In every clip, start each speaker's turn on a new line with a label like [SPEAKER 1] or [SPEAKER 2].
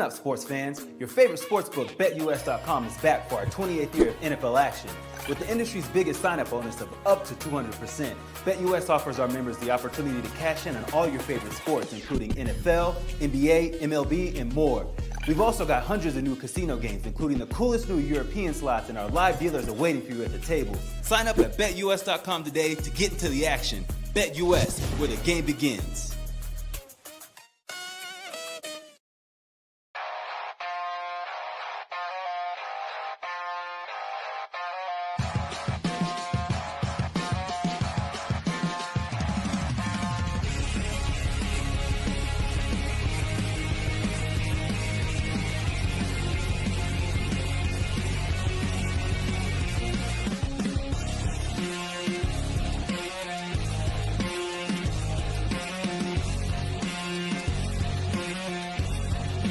[SPEAKER 1] up, sports fans. Your favorite sportsbook, BetUS.com, is back for our 28th year of NFL action. With the industry's biggest sign-up bonus of up to 200%, BetUS offers our members the opportunity to cash in on all your favorite sports, including NFL, NBA, MLB, and more. We've also got hundreds of new casino games, including the coolest new European slots, and our live dealers are waiting for you at the table. Sign up at BetUS.com today to get into the action. BetUS, where the game begins.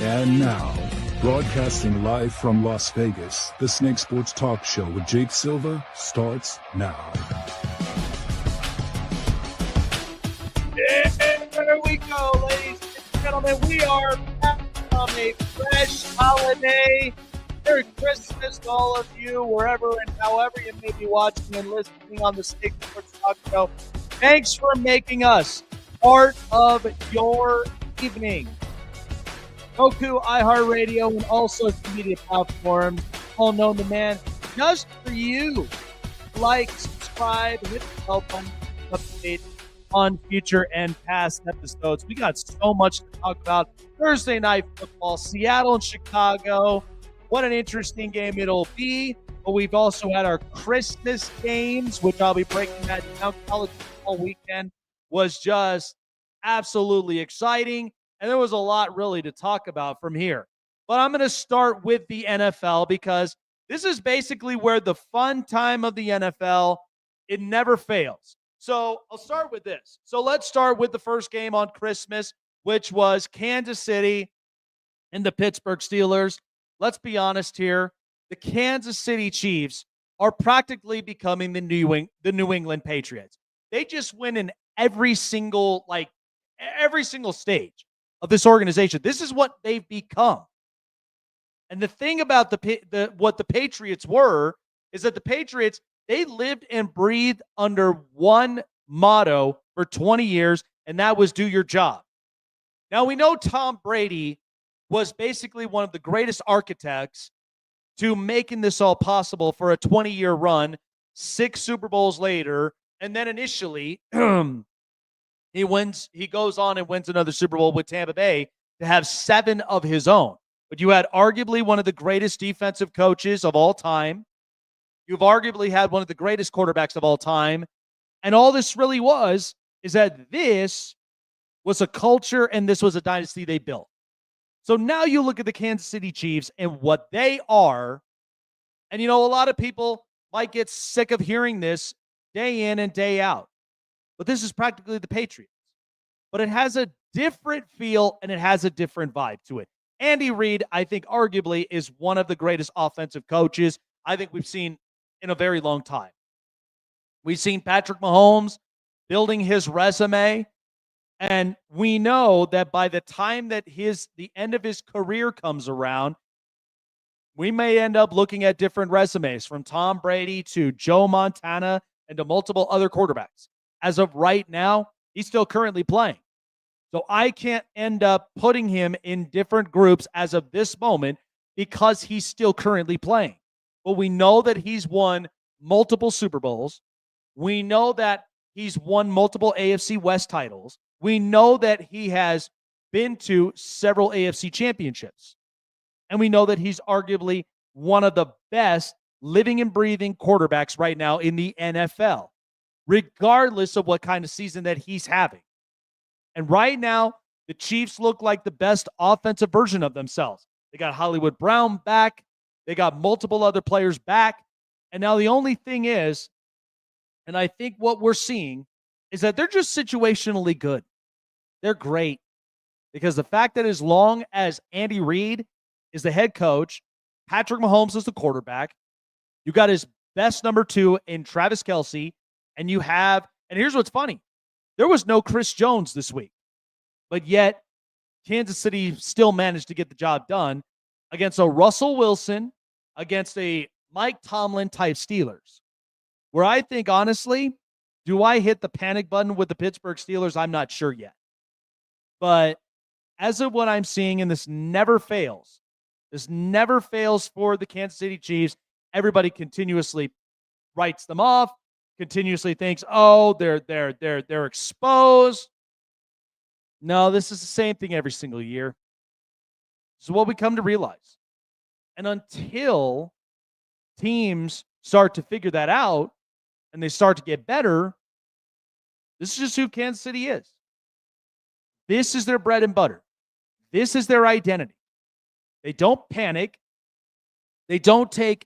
[SPEAKER 2] And now, broadcasting live from Las Vegas, the Snake Sports Talk Show with Jake Silva starts now.
[SPEAKER 3] There we go, ladies and gentlemen. We are back from a fresh holiday. Merry Christmas to all of you, wherever and however you may be watching and listening on the Snake Sports Talk Show. Thanks for making us part of your evening. Roku, iHeartRadio, and all social media platforms, all known to man, just for you. Like, subscribe, hit the bell button, update on future and past episodes. We got so much to talk about. Thursday night football, Seattle and Chicago. What an interesting game it'll be. But we've also had our Christmas games, which I'll be breaking that down. College football weekend was just absolutely exciting. And there was a lot really to talk about from here. But I'm going to start with the NFL because this is basically where the fun time of the NFL, it never fails. So I'll start with this. So let's start with the first game on Christmas, which was Kansas City and the Pittsburgh Steelers. Let's be honest here. The Kansas City Chiefs are practically becoming the New England Patriots. They just win in every single stage of this organization. This is what they've become. And the thing about what the Patriots were is that the Patriots, they lived and breathed under one motto for 20 years, and that was do your job. Now, we know Tom Brady was basically one of the greatest architects to making this all possible for a 20-year run, 6 Super Bowls later, and then initially he goes on and wins another Super Bowl with Tampa Bay to have 7 of his own. But you had arguably one of the greatest defensive coaches of all time. You've arguably had one of the greatest quarterbacks of all time. And all this really is that this was a culture and this was a dynasty they built. So now you look at the Kansas City Chiefs and what they are. And, a lot of people might get sick of hearing this day in and day out. But this is practically the Patriots. But it has a different feel and it has a different vibe to it. Andy Reid, I think, arguably is one of the greatest offensive coaches I think we've seen in a very long time. We've seen Patrick Mahomes building his resume, and we know that by the time that the end of his career comes around, we may end up looking at different resumes from Tom Brady to Joe Montana and to multiple other quarterbacks. As of right now, he's still currently playing. So I can't end up putting him in different groups as of this moment because he's still currently playing. But we know that he's won multiple Super Bowls. We know that he's won multiple AFC West titles. We know that he has been to several AFC championships. And we know that he's arguably one of the best living and breathing quarterbacks right now in the NFL, regardless of what kind of season that he's having. And right now, the Chiefs look like the best offensive version of themselves. They got Hollywood Brown back. They got multiple other players back. And now the only thing is, and I think what we're seeing is that they're just situationally good. They're great. Because the fact that as long as Andy Reid is the head coach, Patrick Mahomes is the quarterback, you got his best number 2 in Travis Kelce, and here's what's funny. There was no Chris Jones this week, but yet Kansas City still managed to get the job done against a Russell Wilson, against a Mike Tomlin type Steelers, where I think, honestly, do I hit the panic button with the Pittsburgh Steelers? I'm not sure yet. But as of what I'm seeing, and this never fails for the Kansas City Chiefs, everybody continuously writes them off, continuously thinks, oh, they're exposed. No, this is the same thing every single year. This is what we come to realize. And until teams start to figure that out and they start to get better, this is just who Kansas City is. This is their bread and butter. This is their identity. They don't panic. They don't take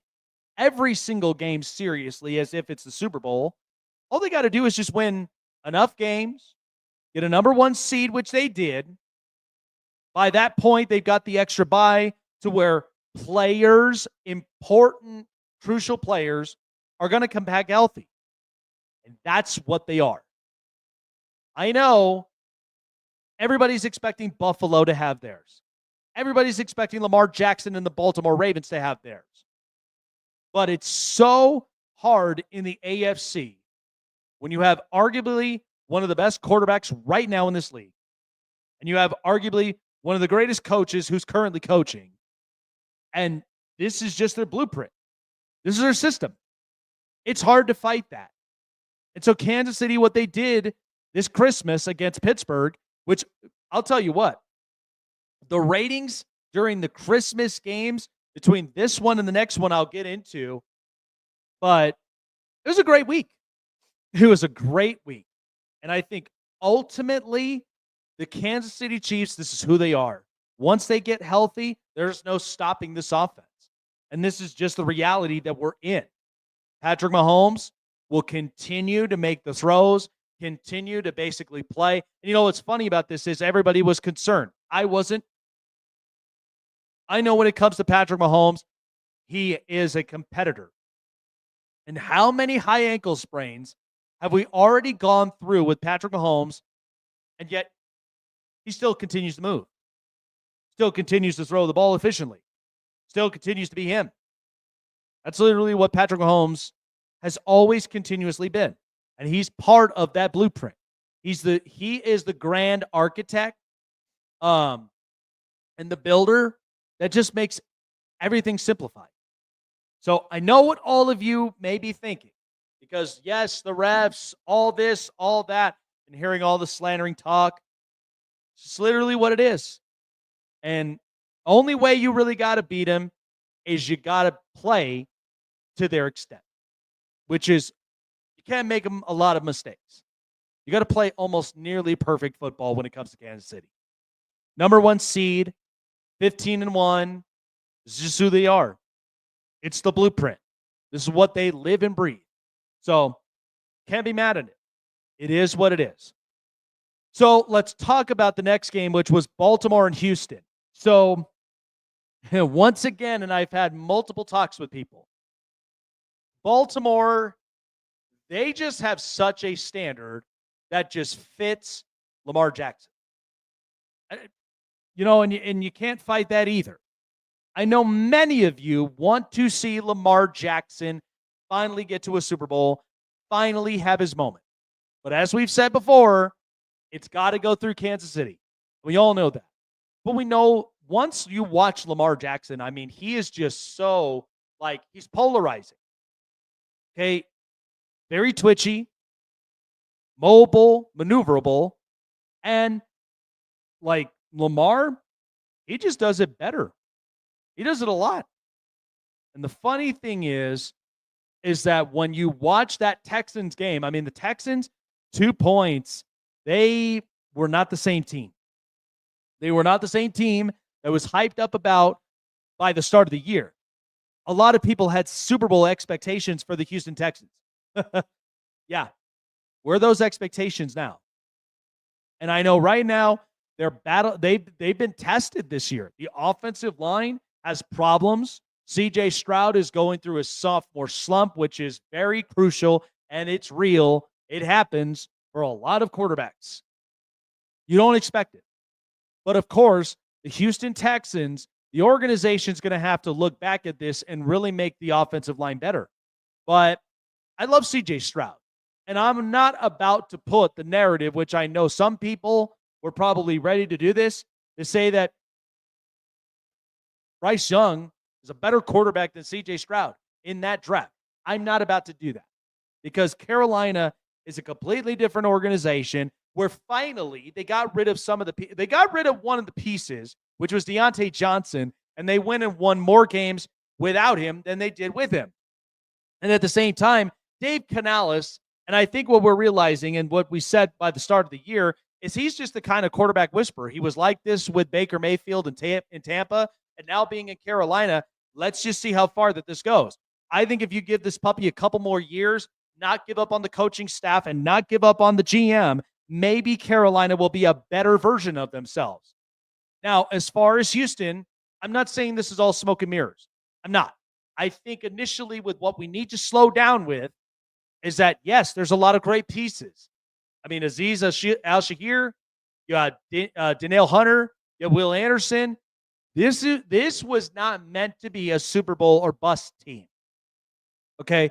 [SPEAKER 3] every single game seriously as if it's the Super Bowl. All they got to do is just win enough games, get a number 1 seed, which they did. By that point, they've got the extra bye to where players, important, crucial players, are going to come back healthy. And that's what they are. I know everybody's expecting Buffalo to have theirs. Everybody's expecting Lamar Jackson and the Baltimore Ravens to have theirs. But it's so hard in the AFC when you have arguably one of the best quarterbacks right now in this league, and you have arguably one of the greatest coaches who's currently coaching, and this is just their blueprint. This is their system. It's hard to fight that. And so Kansas City, what they did this Christmas against Pittsburgh, which I'll tell you what, the ratings during the Christmas games between this one and the next one I'll get into, but it was a great week. It was a great week. And I think ultimately the Kansas City Chiefs, this is who they are. Once they get healthy, there's no stopping this offense. And this is just the reality that we're in. Patrick Mahomes will continue to make the throws, continue to basically play. And you know what's funny about this is everybody was concerned. I wasn't. I know when it comes to Patrick Mahomes, he is a competitor. And how many high ankle sprains have we already gone through with Patrick Mahomes, and yet he still continues to move, still continues to throw the ball efficiently, still continues to be him. That's literally what Patrick Mahomes has always continuously been. And he's part of that blueprint. He is the grand architect and the builder that just makes everything simplified. So I know what all of you may be thinking, because yes, the refs, all this, all that, and hearing all the slandering talk, it's just literally what it is. And only way you really got to beat them is you got to play to their extent, which is you can't make them a lot of mistakes. You got to play almost nearly perfect football when it comes to Kansas City. Number 1 seed, 15-1. This is just who they are. It's the blueprint. This is what they live and breathe. So can't be mad at it. It is what it is. So let's talk about the next game, which was Baltimore and Houston. So once again, and I've had multiple talks with people, Baltimore, they just have such a standard that just fits Lamar Jackson. You know, and you can't fight that either. I know many of you want to see Lamar Jackson finally get to a Super Bowl, finally have his moment. But as we've said before, it's got to go through Kansas City. We all know that. But we know once you watch Lamar Jackson, I mean, he is just so, like, he's polarizing. Okay? Very twitchy, mobile, maneuverable, and like Lamar, he just does it better. He does it a lot. And the funny thing is that when you watch that Texans game, I mean, the Texans, 2 points, they were not the same team. They were not the same team that was hyped up about by the start of the year. A lot of people had Super Bowl expectations for the Houston Texans. Yeah. Where are those expectations now? And I know right now they've been tested this year. The offensive line has problems. CJ Stroud is going through a sophomore slump, which is very crucial, and it's real. It happens for a lot of quarterbacks. You don't expect it. But of course, the Houston Texans, the organization's going to have to look back at this and really make the offensive line better. But I love CJ Stroud. And I'm not about to put the narrative, which I know some people were probably ready to do this, to say that Bryce Young is a better quarterback than CJ Stroud in that draft. I'm not about to do that because Carolina is a completely different organization where finally they got rid of one of the pieces, which was Deontay Johnson, and they went and won more games without him than they did with him. And at the same time, Dave Canales, and I think what we're realizing and what we said by the start of the year is he's just the kind of quarterback whisperer. He was like this with Baker Mayfield in Tampa, and now being in Carolina. Let's just see how far that this goes. I think if you give this puppy a couple more years, not give up on the coaching staff and not give up on the GM, maybe Carolina will be a better version of themselves. Now, as far as Houston, I'm not saying this is all smoke and mirrors. I'm not. I think initially with what we need to slow down with is that, yes, there's a lot of great pieces. I mean, Aziz Al-Shahir, you got Danielle Hunter, you have Will Anderson. This was not meant to be a Super Bowl or bust team. Okay?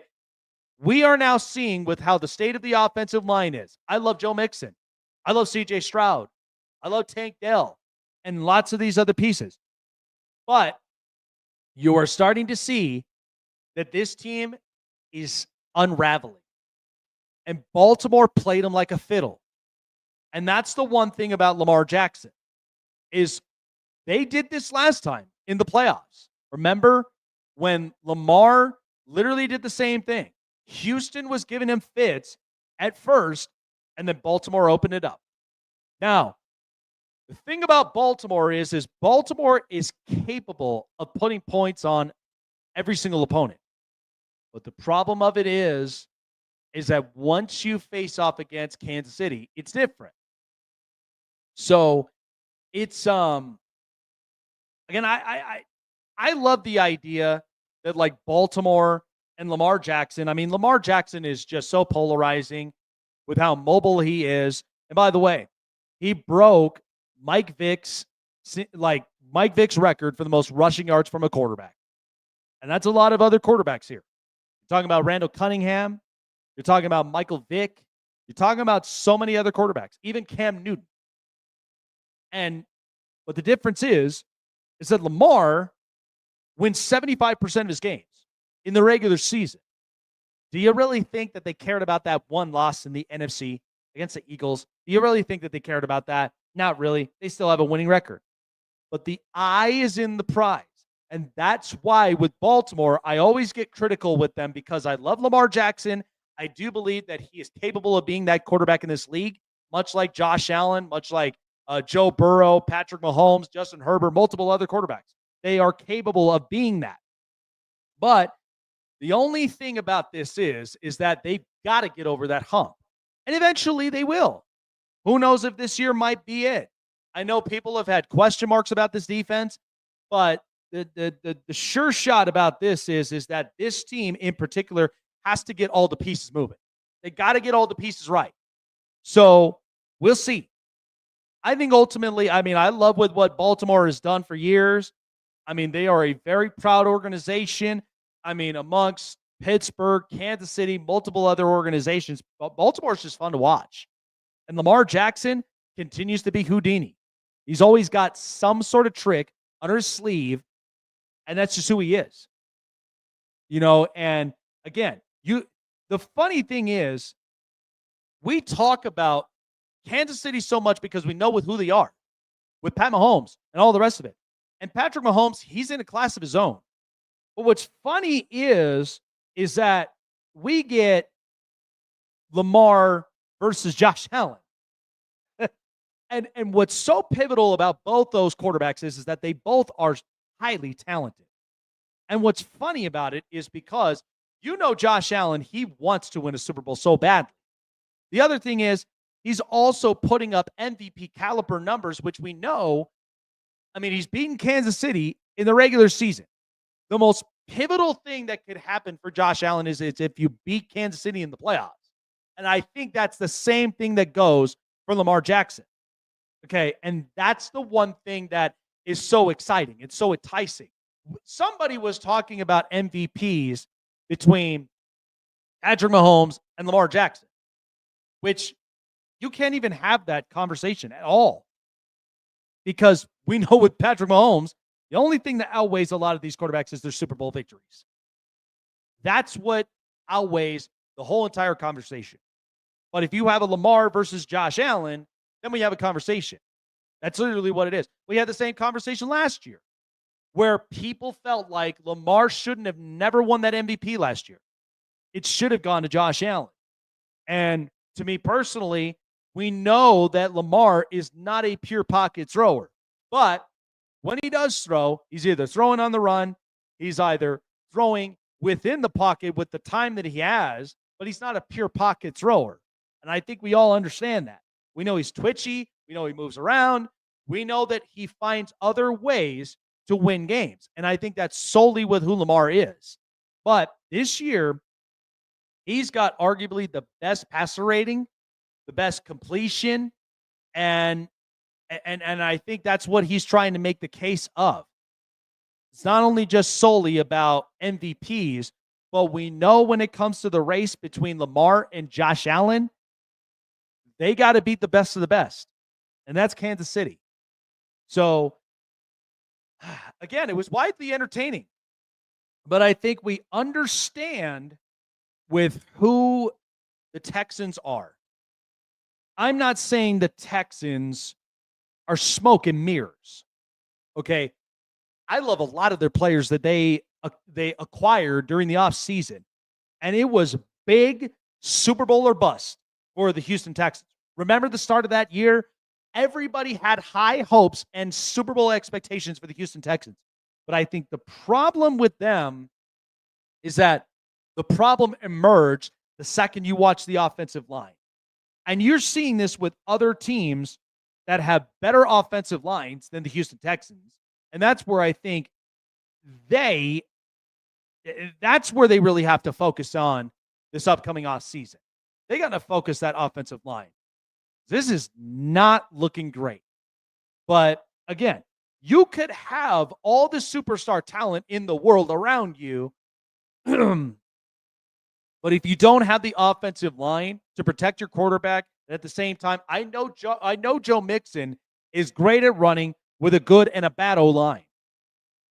[SPEAKER 3] We are now seeing with how the state of the offensive line is. I love Joe Mixon. I love CJ Stroud. I love Tank Dell and lots of these other pieces. But you are starting to see that this team is unraveling. And Baltimore played them like a fiddle. And that's the one thing about Lamar Jackson is they did this last time in the playoffs. Remember when Lamar literally did the same thing? Houston was giving him fits at first, and then Baltimore opened it up. Now, the thing about Baltimore is Baltimore is capable of putting points on every single opponent. But the problem of it is that once you face off against Kansas City, it's different. So it's again, I love the idea that like Baltimore and Lamar Jackson. I mean, Lamar Jackson is just so polarizing with how mobile he is. And by the way, he broke Mike Vick's record for the most rushing yards from a quarterback. And that's a lot of other quarterbacks here. You're talking about Randall Cunningham. You're talking about Michael Vick. You're talking about so many other quarterbacks, even Cam Newton. And what the difference is that Lamar wins 75% of his games in the regular season. Do you really think that they cared about that one loss in the NFC against the Eagles? Do you really think that they cared about that? Not really. They still have a winning record. But the eye is in the prize. And that's why with Baltimore, I always get critical with them because I love Lamar Jackson. I do believe that he is capable of being that quarterback in this league, much like Josh Allen, much like Joe Burrow, Patrick Mahomes, Justin Herbert, multiple other quarterbacks. They are capable of being that. But the only thing about this is that they've got to get over that hump. And eventually they will. Who knows if this year might be it? I know people have had question marks about this defense, but the sure shot about this is that this team in particular has to get all the pieces moving. They got to get all the pieces right. So we'll see. I think ultimately, I mean, I love what Baltimore has done for years. I mean, they are a very proud organization. I mean, amongst Pittsburgh, Kansas City, multiple other organizations, Baltimore is just fun to watch. And Lamar Jackson continues to be Houdini. He's always got some sort of trick under his sleeve, and that's just who he is. You know, and again, the funny thing is, we talk about Kansas City so much because we know with who they are, with Pat Mahomes and all the rest of it. And Patrick Mahomes, he's in a class of his own. But what's funny is that we get Lamar versus Josh Allen. and what's so pivotal about both those quarterbacks is that they both are highly talented. And what's funny about it is because Josh Allen, he wants to win a Super Bowl so badly. The other thing is he's also putting up MVP caliber numbers, which we know. I mean, he's beaten Kansas City in the regular season. The most pivotal thing that could happen for Josh Allen is if you beat Kansas City in the playoffs. And I think that's the same thing that goes for Lamar Jackson. Okay. And that's the one thing that is so exciting. It's so enticing. Somebody was talking about MVPs between Patrick Mahomes and Lamar Jackson, which you can't even have that conversation at all. Because we know with Patrick Mahomes, the only thing that outweighs a lot of these quarterbacks is their Super Bowl victories. That's what outweighs the whole entire conversation. But if you have a Lamar versus Josh Allen, then we have a conversation. That's literally what it is. We had the same conversation last year where people felt like Lamar shouldn't have never won that MVP last year. It should have gone to Josh Allen. And to me personally, we know that Lamar is not a pure pocket thrower. But when he does throw, he's either throwing on the run, he's either throwing within the pocket with the time that he has, but he's not a pure pocket thrower. And I think we all understand that. We know he's twitchy. We know he moves around. We know that he finds other ways to win games. And I think that's solely with who Lamar is. But this year, he's got arguably the best passer rating, the best completion, and I think that's what he's trying to make the case of. It's not only just solely about MVPs, but we know when it comes to the race between Lamar and Josh Allen, they got to beat the best of the best, and that's Kansas City. So, again, it was widely entertaining, but I think we understand with who the Texans are. I'm not saying the Texans are smoke and mirrors, okay? I love a lot of their players that they acquired during the offseason, and it was big Super Bowl or bust for the Houston Texans. Remember the start of that year? Everybody had high hopes and Super Bowl expectations for the Houston Texans. But I think the problem with them is that the problem emerged the second you watch the offensive line. And you're seeing this with other teams that have better offensive lines than the Houston Texans. And that's where I think that's where they really have to focus on this upcoming offseason. They got to focus that offensive line. This is not looking great. But again, you could have all the superstar talent in the world around you. But if you don't have the offensive line to protect your quarterback, and at the same time, I know Joe Mixon is great at running with a good and a bad O-line.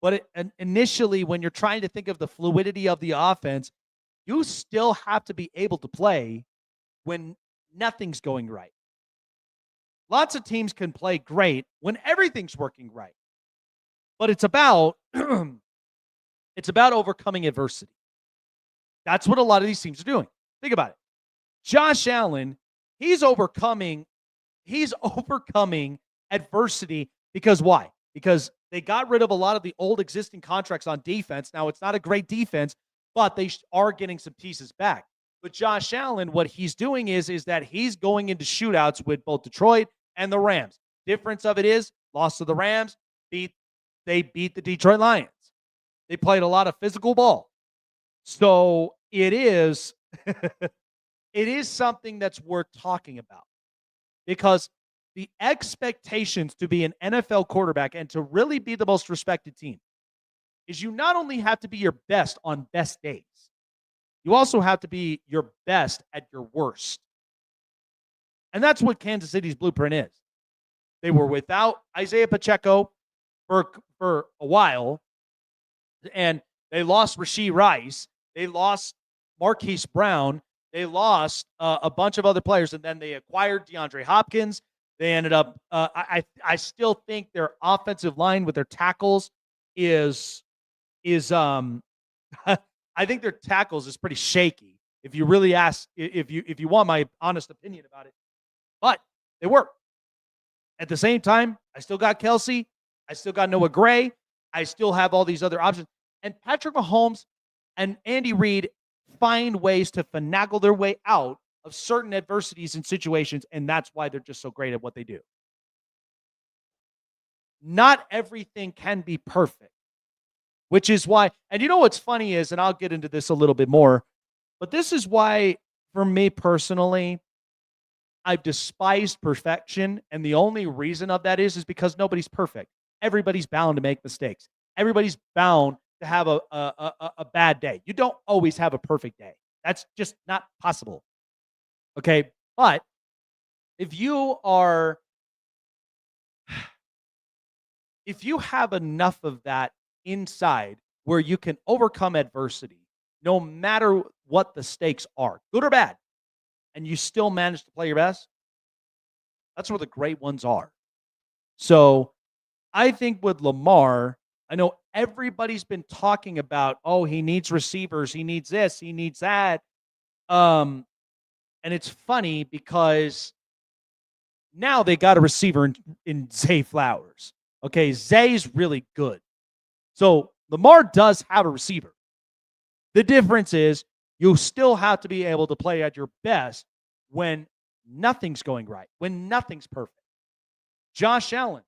[SPEAKER 3] But initially, when you're trying to think of the fluidity of the offense, you still have to be able to play when nothing's going right. Lots of teams can play great when everything's working right. But it's about overcoming adversity. That's what a lot of these teams are doing. Think about it. Josh Allen, he's overcoming adversity because why? Because they got rid of a lot of the old existing contracts on defense. Now, it's not a great defense, but they are getting some pieces back. But Josh Allen, what he's doing is that he's going into shootouts with both Detroit and the Rams. Difference of it is, lost to the Rams, they beat the Detroit Lions. They played a lot of physical ball. So it is something that's worth talking about, because the expectations to be an NFL quarterback and to really be the most respected team is you not only have to be your best on best days, you also have to be your best at your worst. And that's what Kansas City's blueprint is. They were without Isaiah Pacheco for a while, and they lost Rashee Rice. They lost Marquise Brown. They lost a bunch of other players, and then they acquired DeAndre Hopkins. They ended up I still think their offensive line with their tackles is I think their tackles is pretty shaky. If you really ask, if you want my honest opinion about it, but they work. At the same time, I still got Kelsey. I still got Noah Gray. I still have all these other options. And Patrick Mahomes and Andy Reid find ways to finagle their way out of certain adversities and situations, and that's why they're just so great at what they do. Not everything can be perfect, which is why, and you know what's funny is, and I'll get into this a little bit more, but this is why, for me personally, I've despised perfection, and the only reason of that is because nobody's perfect. Everybody's bound to make mistakes. Everybody's bound to have a bad day. You don't always have a perfect day. That's just not possible. Okay, but if you have enough of that inside where you can overcome adversity, no matter what the stakes are, good or bad, and you still manage to play your best, that's where the great ones are. So I think with Lamar, I know everybody's been talking about, oh, he needs receivers, he needs this, he needs that. And it's funny because now they got a receiver in Zay Flowers. Okay, Zay's really good. So Lamar does have a receiver. The difference is you still have to be able to play at your best when nothing's going right, when nothing's perfect. Josh Allen,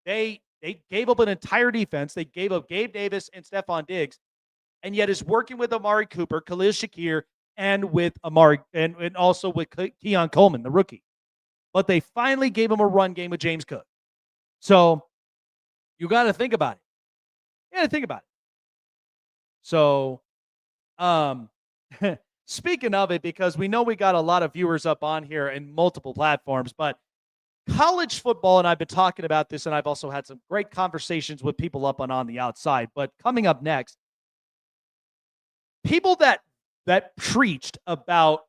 [SPEAKER 3] they gave up an entire defense. They gave up Gabe Davis and Stephon Diggs, and yet is working with Amari Cooper, Khalil Shakir, and with Amari and also with Keon Coleman, the rookie. But they finally gave him a run game with James Cook. So you got to think about it. You got to think about it. So, speaking of it, because we know we got a lot of viewers up on here in multiple platforms, but college football, and I've been talking about this, and I've also had some great conversations with people up on the outside. But coming up next, people that preached about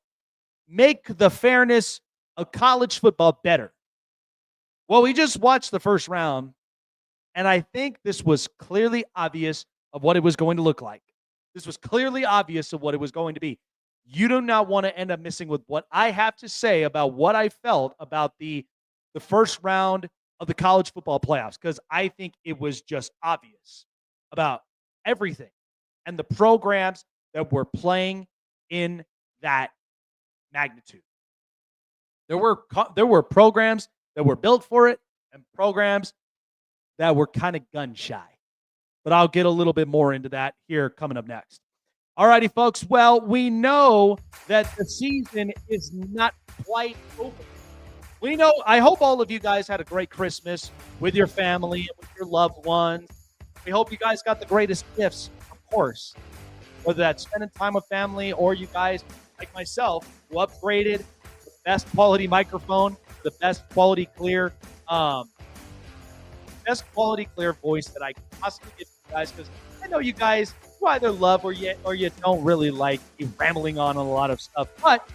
[SPEAKER 3] make the fairness of college football better. Well, we just watched the first round, and I think this was clearly obvious of what it was going to look like. This was clearly obvious of what it was going to be. You do not want to end up missing with what I have to say about what I felt about the first round of the college football playoffs, because I think it was just obvious about everything and the programs that were playing in that magnitude. There were programs that were built for it and programs that were kind of gun shy. But I'll get a little bit more into that here coming up next. All righty, folks. Well, we know that the season is not quite over. We know, I hope all of you guys had a great Christmas with your family and with your loved ones. We hope you guys got the greatest gifts, of course. Whether that's spending time with family or you guys, like myself, who upgraded the best quality microphone, the best quality clear voice that I can possibly get to you guys, because I know you guys, you either love or you don't really like me rambling on a lot of stuff. But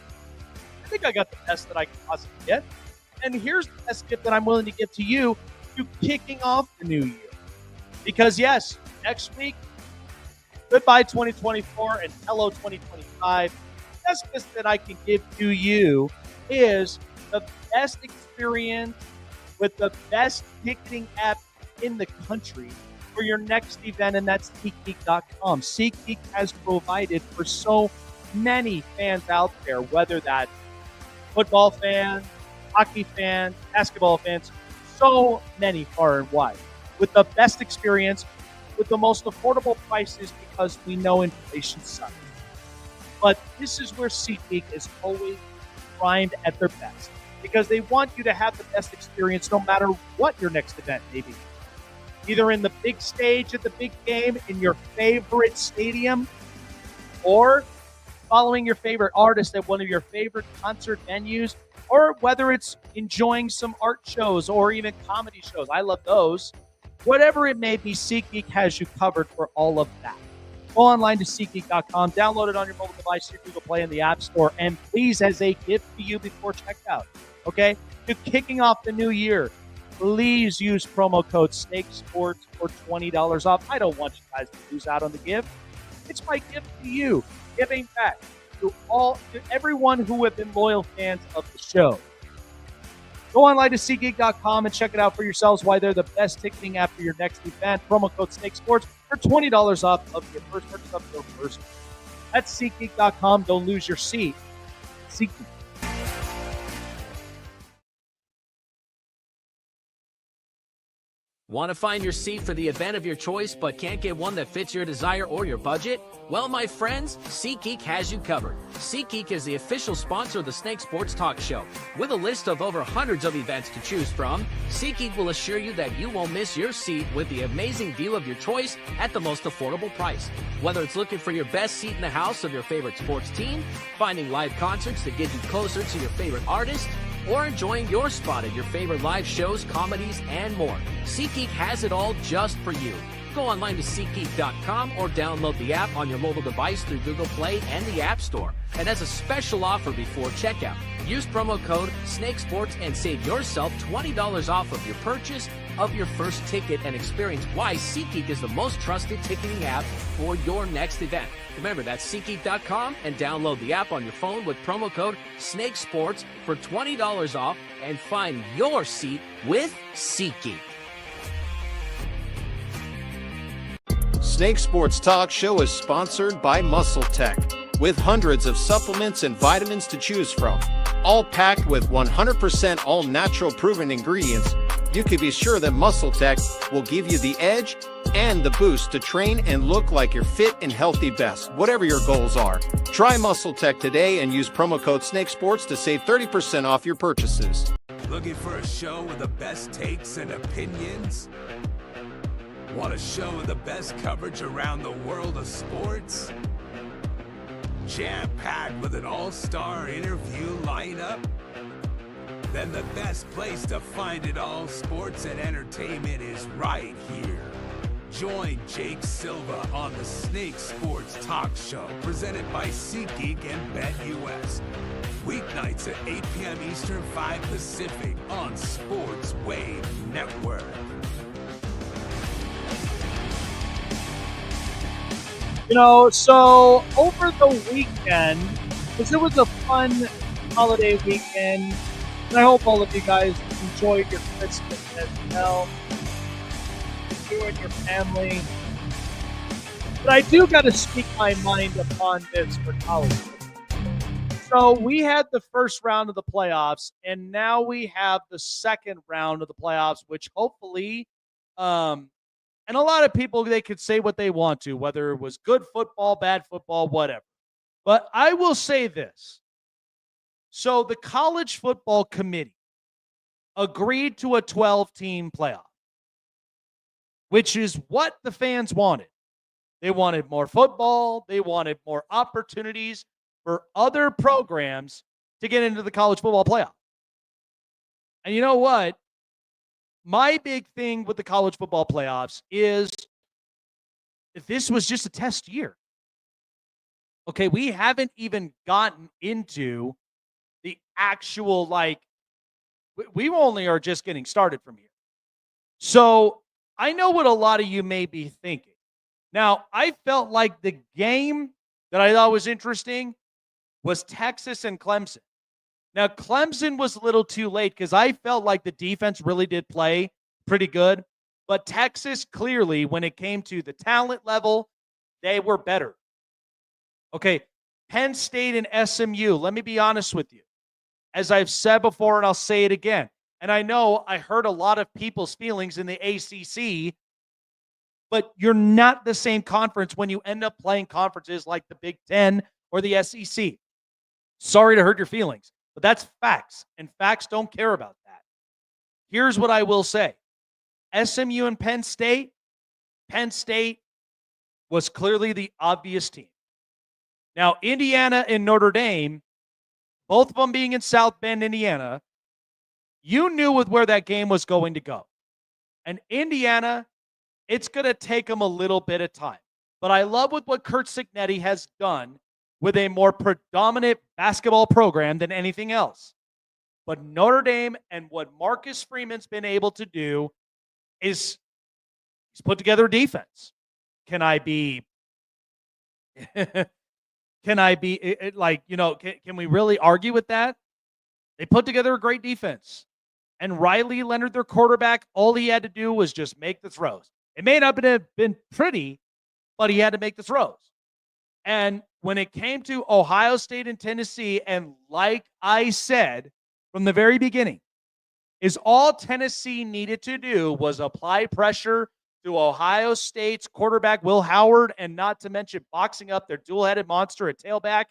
[SPEAKER 3] I think I got the best that I can possibly get. And here's the best gift that I'm willing to give to you kicking off the new year. Because yes, next week, goodbye 2024 and hello 2025. The best gift that I can give to you is the best experience with the best ticketing app in the country for your next event, and that's SeatGeek.com. SeatGeek has provided for so many fans out there, whether that's football fans, hockey fans, basketball fans, so many far and wide, with the best experience, with the most affordable prices, because we know inflation sucks. But this is where SeatGeek is always primed at their best, because they want you to have the best experience no matter what your next event may be. Either in the big stage at the big game in your favorite stadium, or following your favorite artist at one of your favorite concert venues, or whether it's enjoying some art shows or even comedy shows. I love those. Whatever it may be, SeatGeek has you covered for all of that. Go online to SeatGeek.com, download it on your mobile device, your Google Play, in the App Store, and please, as a gift to you before checkout, okay? To kicking off the new year, please use promo code SnakeSports for $20 off. I don't want you guys to lose out on the gift. It's my gift to you, giving back to everyone who have been loyal fans of the show. Go online to SeatGeek.com and check it out for yourselves why they're the best ticketing app for your next event. Promo code SnakeSports for $20 off of your first purchase of your first. That's SeatGeek.com. Don't lose your seat. SeatGeek.
[SPEAKER 4] Want to find your seat for the event of your choice but can't get one that fits your desire or your budget? Well, my friends, SeatGeek has you covered. SeatGeek is the official sponsor of the Snake Sports Talk Show. With a list of over hundreds of events to choose from, SeatGeek will assure you that you won't miss your seat with the amazing view of your choice at the most affordable price. Whether it's looking for your best seat in the house of your favorite sports team, finding live concerts that get you closer to your favorite artist, or enjoying your spot at your favorite live shows, comedies, and more, SeatGeek has it all just for you. Go online to SeatGeek.com or download the app on your mobile device through Google Play and the App Store. And as a special offer before checkout, use promo code SNAKESPORTS and save yourself $20 off of your purchase of your first ticket and experience why SeatGeek is the most trusted ticketing app for your next event. Remember, that's SeatGeek.com and download the app on your phone with promo code SNAKESPORTS for $20 off and find your seat with SeatGeek.
[SPEAKER 5] Snake Sports Talk Show is sponsored by Muscle Tech, with hundreds of supplements and vitamins to choose from, all packed with 100% all-natural proven ingredients. You can be sure that Muscle Tech will give you the edge and the boost to train and look like your fit and healthy best, whatever your goals are. Try Muscle Tech today and use promo code SNAKESPORTS to save 30% off your purchases.
[SPEAKER 6] Looking for a show with the best takes and opinions? Want a show with the best coverage around the world of sports? Jam-packed with an all-star interview lineup? Then the best place to find it all, sports and entertainment, is right here. Join Jake Silva on the Snake Sports Talk Show, presented by SeatGeek and BetUS. Weeknights at 8 p.m. Eastern, 5 Pacific on Sports Wave Network.
[SPEAKER 3] So over the weekend, because it was a fun holiday weekend, and I hope all of you guys enjoyed your Christmas as well, you and your family. But I do got to speak my mind upon this for college football. So we had the first round of the playoffs, and now we have the second round of the playoffs, which hopefully and a lot of people, they could say what they want to, whether it was good football, bad football, whatever. But I will say this. So the college football committee agreed to a 12-team playoff, which is what the fans wanted. They wanted more football. They wanted more opportunities for other programs to get into the college football playoff. And you know what? My big thing with the college football playoffs is this was just a test year. Okay, we haven't even gotten into the actual, we only are just getting started from here. So I know what a lot of you may be thinking. Now, I felt like the game that I thought was interesting was Texas and Clemson. Now, Clemson was a little too late because I felt like the defense really did play pretty good. But Texas, clearly, when it came to the talent level, they were better. Okay, Penn State and SMU, let me be honest with you. As I've said before, and I'll say it again, and I know I hurt a lot of people's feelings in the ACC, but you're not the same conference when you end up playing conferences like the Big Ten or the SEC. Sorry to hurt your feelings. But that's facts, and facts don't care about that. Here's what I will say. SMU and Penn State was clearly the obvious team. Now, Indiana and Notre Dame, both of them being in South Bend, Indiana, you knew with where that game was going to go. And Indiana, it's going to take them a little bit of time. But I love what Curt Cignetti has done with a more predominant basketball program than anything else. But Notre Dame and what Marcus Freeman's been able to do is he's put together a defense. Can we really argue with that? They put together a great defense. And Riley Leonard, their quarterback, all he had to do was just make the throws. It may not have been pretty, but he had to make the throws. And when it came to Ohio State and Tennessee, and like I said from the very beginning, is all Tennessee needed to do was apply pressure to Ohio State's quarterback, Will Howard, and not to mention boxing up their dual-headed monster at tailback.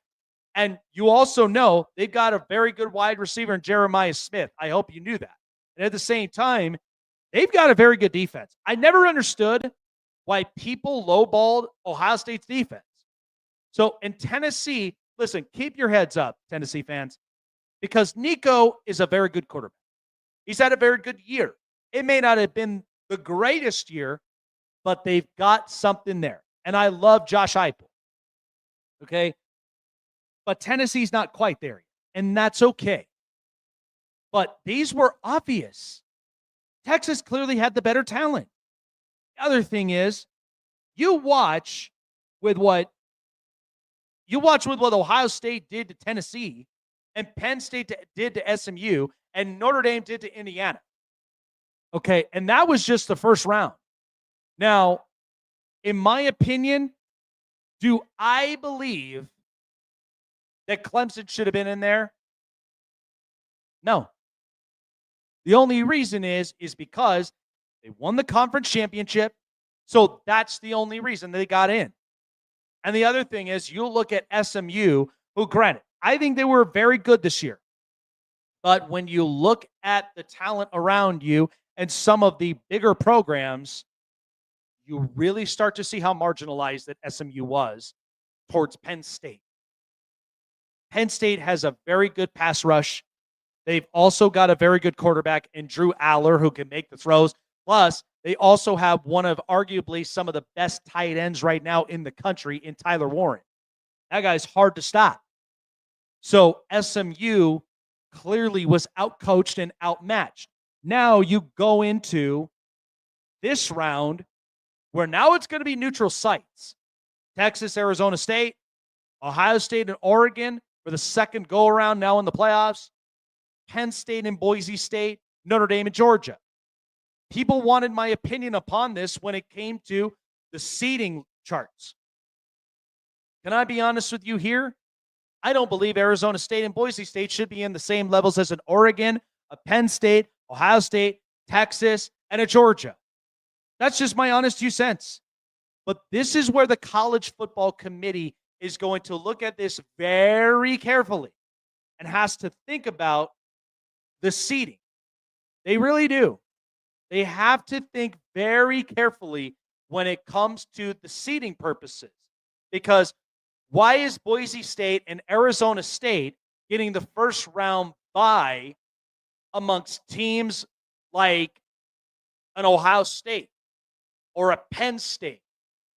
[SPEAKER 3] And you also know they've got a very good wide receiver in Jeremiah Smith. I hope you knew that. And at the same time, they've got a very good defense. I never understood why people lowballed Ohio State's defense. So in Tennessee, listen, keep your heads up, Tennessee fans, because Nico is a very good quarterback. He's had a very good year. It may not have been the greatest year, but they've got something there. And I love Josh Heupel. Okay? But Tennessee's not quite there yet, and that's okay. But these were obvious. Texas clearly had the better talent. The other thing is, you watch with what Ohio State did to Tennessee, and Penn State did to SMU, and Notre Dame did to Indiana. Okay, and that was just the first round. Now, in my opinion, do I believe that Clemson should have been in there? No. The only reason is because they won the conference championship, so that's the only reason they got in. And the other thing is, you look at SMU, who, granted, I think they were very good this year. But when you look at the talent around you and some of the bigger programs, you really start to see how marginalized that SMU was towards Penn State. Penn State has a very good pass rush. They've also got a very good quarterback in Drew Aller who can make the throws. Plus, they also have one of arguably some of the best tight ends right now in the country in Tyler Warren. That guy's hard to stop. So SMU clearly was outcoached and outmatched. Now you go into this round where now it's going to be neutral sites. Texas, Arizona State, Ohio State, and Oregon for the second go-around now in the playoffs. Penn State and Boise State, Notre Dame and Georgia. People wanted my opinion upon this when it came to the seeding charts. Can I be honest with you here? I don't believe Arizona State and Boise State should be in the same levels as an Oregon, a Penn State, Ohio State, Texas, and a Georgia. That's just my honest 2 cents. But this is where the college football committee is going to look at this very carefully and has to think about the seeding. They really do. They have to think very carefully when it comes to the seeding purposes. Because why is Boise State and Arizona State getting the first round bye amongst teams like an Ohio State or a Penn State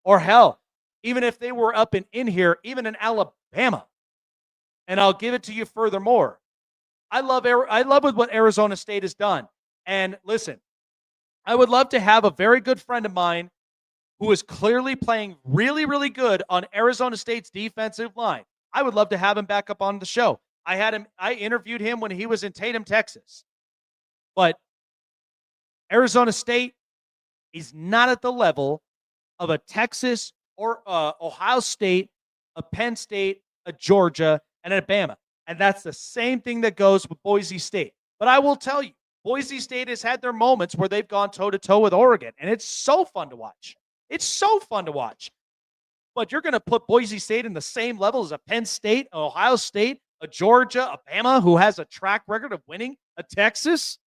[SPEAKER 3] or hell, even if they were up and in here, even in Alabama? And I'll give it to you furthermore. I love with what Arizona State has done. And listen, I would love to have a very good friend of mine who is clearly playing really, really good on Arizona State's defensive line. I would love to have him back up on the show. I interviewed him when he was in Tatum, Texas. But Arizona State is not at the level of a Texas or Ohio State, a Penn State, a Georgia, and Alabama. And that's the same thing that goes with Boise State. But I will tell you, Boise State has had their moments where they've gone toe-to-toe with Oregon, and it's so fun to watch. It's so fun to watch. But you're going to put Boise State in the same level as a Penn State, an Ohio State, a Georgia, Alabama, who has a track record of winning, a Texas?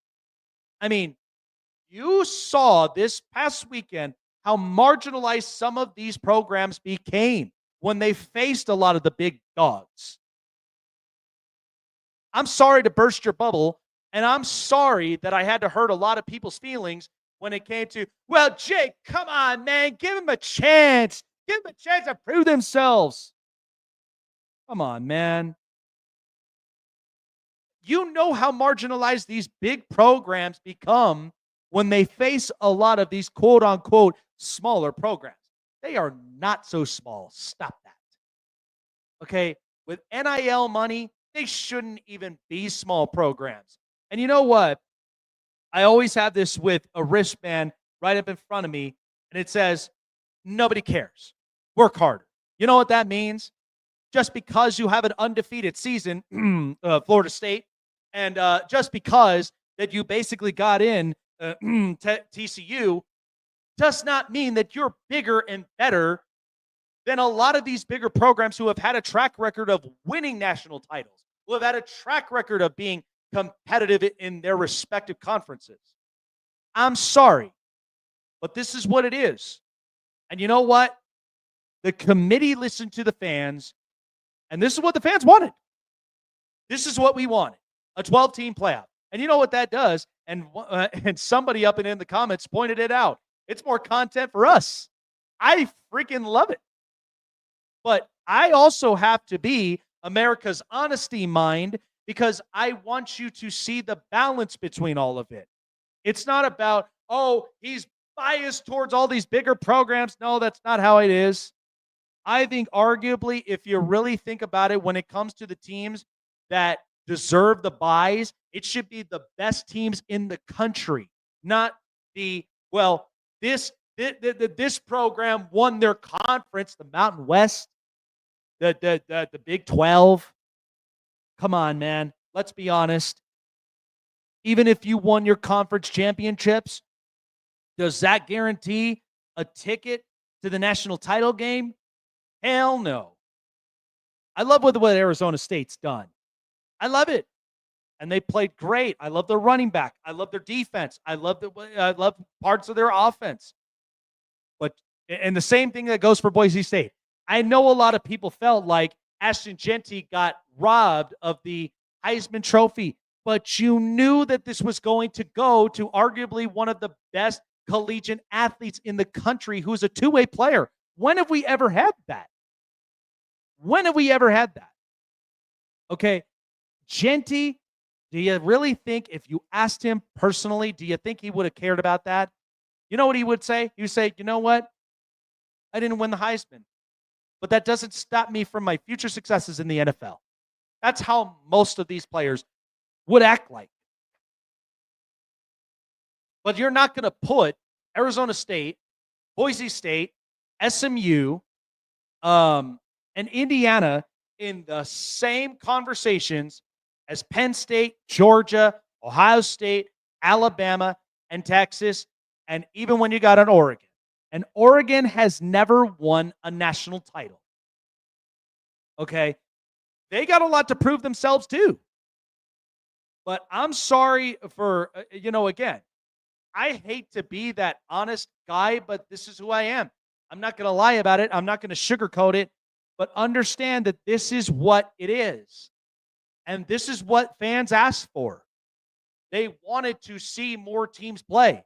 [SPEAKER 3] I mean, you saw this past weekend how marginalized some of these programs became when they faced a lot of the big dogs. I'm sorry to burst your bubble, and I'm sorry that I had to hurt a lot of people's feelings when it came to, well, Jake, come on, man, give him a chance. Give them a chance to prove themselves. Come on, man. You know how marginalized these big programs become when they face a lot of these quote-unquote smaller programs. They are not so small. Stop that. Okay? With NIL money, they shouldn't even be small programs. And you know what? I always have this with a wristband right up in front of me, and it says, nobody cares. Work harder. You know what that means? Just because you have an undefeated season, Florida State, and just because that you basically got in TCU does not mean that you're bigger and better than a lot of these bigger programs who have had a track record of winning national titles, who have had a track record of being competitive in their respective conferences. I'm sorry, but this is what it is. And you know what? The committee listened to the fans, and this is what the fans wanted. This is what we wanted, a 12-team playoff. And you know what that does? And somebody up and in the comments pointed it out. It's more content for us. I freaking love it. But I also have to be America's honesty mind because I want you to see the balance between all of it. It's not about, oh, he's biased towards all these bigger programs. No, that's not how it is. I think arguably, if you really think about it, when it comes to the teams that deserve the buys, it should be the best teams in the country, not this program won their conference, the Mountain West, the Big 12. Come on, man. Let's be honest. Even if you won your conference championships, does that guarantee a ticket to the national title game? Hell no. I love what Arizona State's done. I love it. And they played great. I love their running back. I love their defense. I love parts of their offense. And the same thing that goes for Boise State. I know a lot of people felt like Ashton Jeanty got robbed of the Heisman Trophy, but you knew that this was going to go to arguably one of the best collegiate athletes in the country who's a two-way player. When have we ever had that? When have we ever had that? Okay, Jeanty, do you really think if you asked him personally, do you think he would have cared about that? You know what he would say? He would say, you know what? I didn't win the Heisman, but that doesn't stop me from my future successes in the NFL. That's how most of these players would act like. But you're not going to put Arizona State, Boise State, SMU, and Indiana in the same conversations as Penn State, Georgia, Ohio State, Alabama, and Texas, and even when you got an Oregon. And Oregon has never won a national title. Okay? They got a lot to prove themselves too. But I'm sorry for, again, I hate to be that honest guy, but this is who I am. I'm not going to lie about it. I'm not going to sugarcoat it. But understand that this is what it is. And this is what fans asked for. They wanted to see more teams play.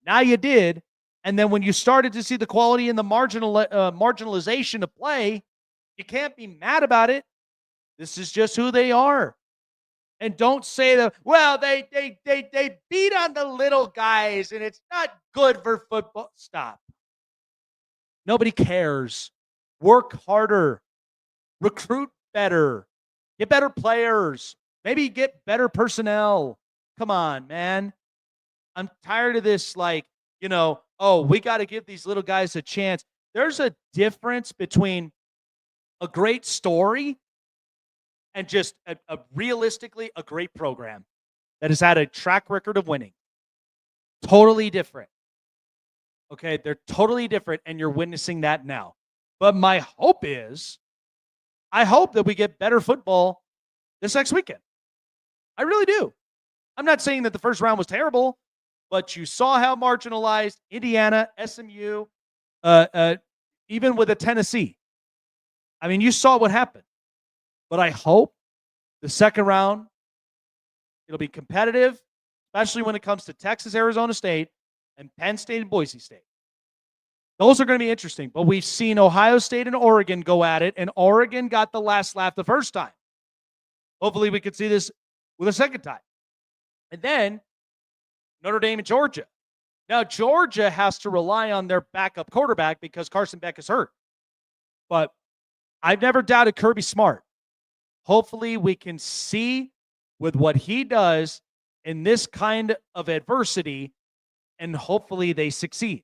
[SPEAKER 3] Now you did. And then when you started to see the quality and the marginalization of play, you can't be mad about it. This is just who they are. And don't say that, well, they beat on the little guys and it's not good for football. Stop. Nobody cares. Work harder. Recruit better. Get better players. Maybe get better personnel. Come on, man. I'm tired of this, we got to give these little guys a chance. There's a difference between a great story and just realistically a great program that has had a track record of winning. Totally different. Okay, they're totally different, and you're witnessing that now. But my hope is, I hope that we get better football this next weekend. I really do. I'm not saying that the first round was terrible, but you saw how marginalized Indiana, SMU, even with a Tennessee. I mean, you saw what happened. But I hope the second round, it'll be competitive, especially when it comes to Texas, Arizona State, and Penn State and Boise State. Those are going to be interesting. But we've seen Ohio State and Oregon go at it, and Oregon got the last laugh the first time. Hopefully we could see this with a second time. And then Notre Dame and Georgia. Now, Georgia has to rely on their backup quarterback because Carson Beck is hurt. But I've never doubted Kirby Smart. Hopefully we can see with what he does in this kind of adversity, and hopefully they succeed.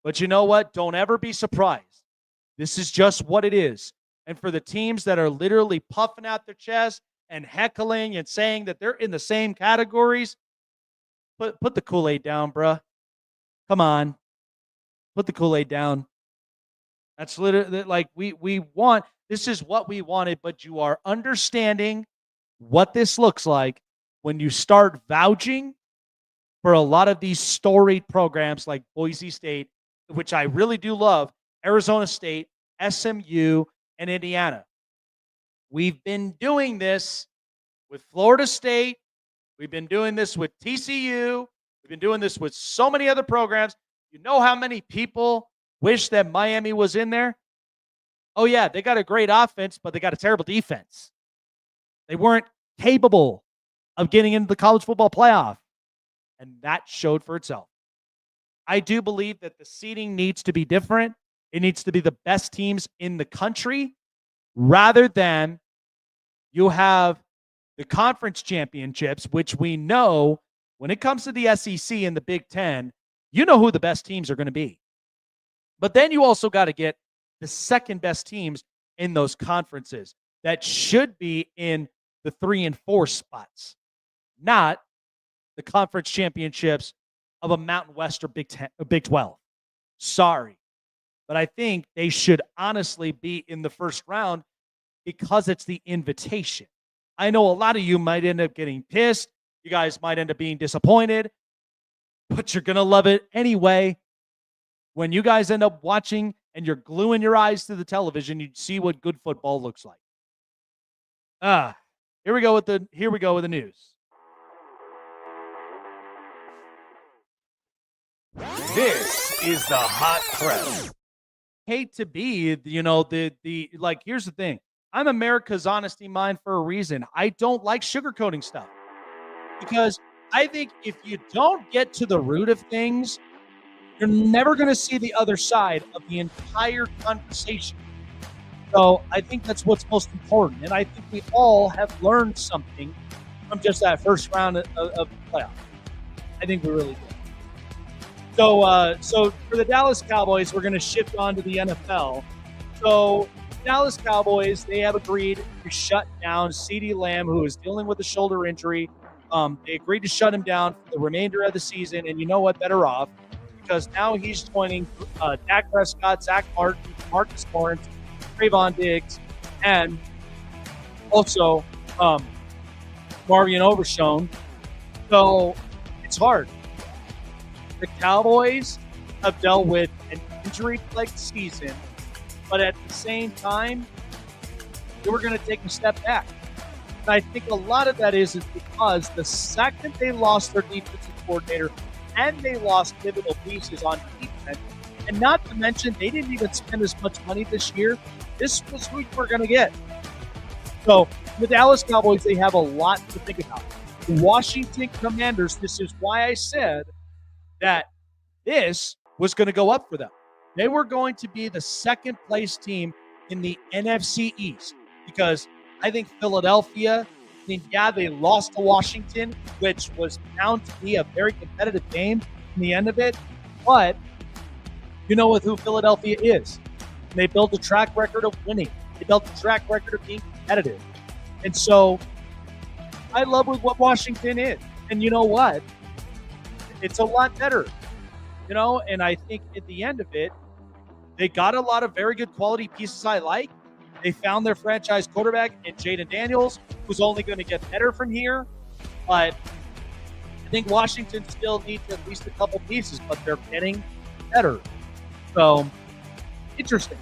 [SPEAKER 3] But you know what? Don't ever be surprised. This is just what it is. And for the teams that are literally puffing out their chest and heckling and saying that they're in the same categories, Put the Kool-Aid down, bruh. Come on. Put the Kool-Aid down. That's literally like we want. This is what we wanted, but you are understanding what this looks like when you start vouching for a lot of these storied programs like Boise State, which I really do love, Arizona State, SMU, and Indiana. We've been doing this with Florida State. We've been doing this with TCU. We've been doing this with so many other programs. You know how many people wish that Miami was in there? Oh, yeah, they got a great offense, but they got a terrible defense. They weren't capable of getting into the college football playoff, and that showed for itself. I do believe that the seeding needs to be different. It needs to be the best teams in the country rather than you have the conference championships, which we know when it comes to the SEC and the Big Ten, you know who the best teams are going to be. But then you also got to get the second best teams in those conferences that should be in the 3 and 4 spots, not the conference championships of a Mountain West or Big 10, or Big 12. Sorry. But I think they should honestly be in the first round because it's the invitation. I know a lot of you might end up getting pissed. You guys might end up being disappointed, but you're going to love it anyway. When you guys end up watching and you're gluing your eyes to the television, you see what good football looks like. Here we go with the news.
[SPEAKER 6] This is the hot press.
[SPEAKER 3] Hate to be, here's the thing. I'm America's honesty mind for a reason. I don't like sugarcoating stuff because I think if you don't get to the root of things, you're never going to see the other side of the entire conversation. So I think that's what's most important. And I think we all have learned something from just that first round of the playoff. I think we really did. So for the Dallas Cowboys, we're going to shift on to the NFL. So Dallas Cowboys, they have agreed to shut down CeeDee Lamb, who is dealing with a shoulder injury. They agreed to shut him down for the remainder of the season. And you know what? Better off, because now he's joining Dak Prescott, Zach Martin, Marcus Lawrence, Trayvon Diggs, and also Marvin Overshown. So it's hard. The Cowboys have dealt with an injury-plagued season, but at the same time, they were going to take a step back. And I think a lot of that is because the second they lost their defensive coordinator and they lost pivotal pieces on defense, and not to mention they didn't even spend as much money this year, this was who we're going to get. So the Dallas Cowboys, they have a lot to think about. The Washington Commanders, this is why I said that this was going to go up for them. They were going to be the second place team in the NFC East because I think Philadelphia, they lost to Washington, which was bound to be a very competitive game in the end of it. But you know with who Philadelphia is. They built a track record of winning. They built a track record of being competitive. And so I love what Washington is. And you know what? It's a lot better, and I think at the end of it, they got a lot of very good quality pieces I like. They found their franchise quarterback in Jaden Daniels, who's only going to get better from here. But I think Washington still needs at least a couple pieces, but they're getting better. So, interesting.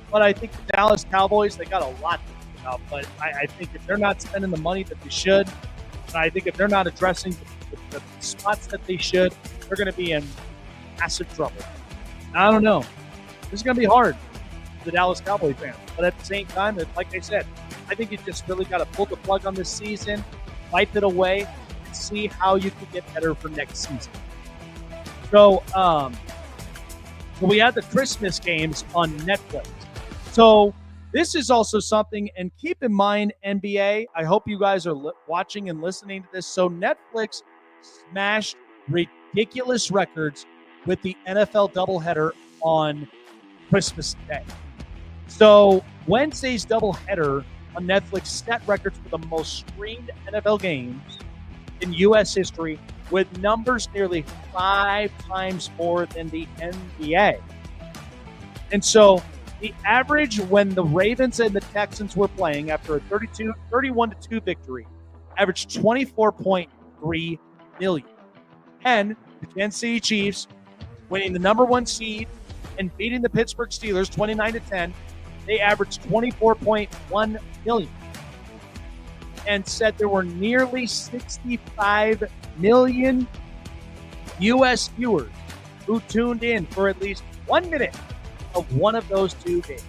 [SPEAKER 3] But I think the Dallas Cowboys, they got a lot to think about. But I think if they're not spending the money that they should, and I think if they're not addressing the spots that they should, they're going to be in massive trouble. I don't know. This is going to be hard for the Dallas Cowboy fans. But at the same time, like I said, I think you just really got to pull the plug on this season, wipe it away, and see how you can get better for next season. So we had the Christmas games on Netflix. So this is also something, and keep in mind, NBA, I hope you guys are watching and listening to this. So Netflix smashed ridiculous records with the NFL doubleheader on Christmas Day. So Wednesday's doubleheader on Netflix set records for the most streamed NFL games in U.S. history with numbers nearly 5 times more than the NBA. And so the average when the Ravens and the Texans were playing after a 31-2 victory, averaged 24.3 million. And the Kansas City Chiefs winning the number 1 seed and beating the Pittsburgh Steelers 29-10, they averaged 24.1 million. And said there were nearly 65 million U.S. viewers who tuned in for at least 1 minute of one of those 2 games.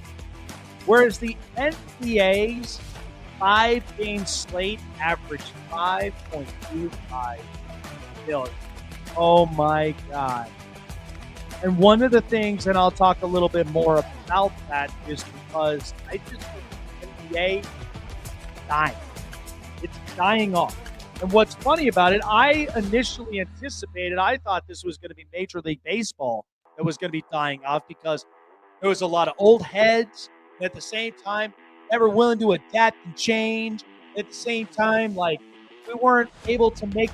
[SPEAKER 3] Whereas the NBA's 5-game slate averaged 5.25 million. Oh my God. And one of the things, and I'll talk a little bit more about that, is because I just think the NBA is dying. It's dying off. And what's funny about it, I initially anticipated, I thought this was going to be Major League Baseball that was going to be dying off because there was a lot of old heads, and at the same time, never willing to adapt and change. At the same time, like, we weren't able to make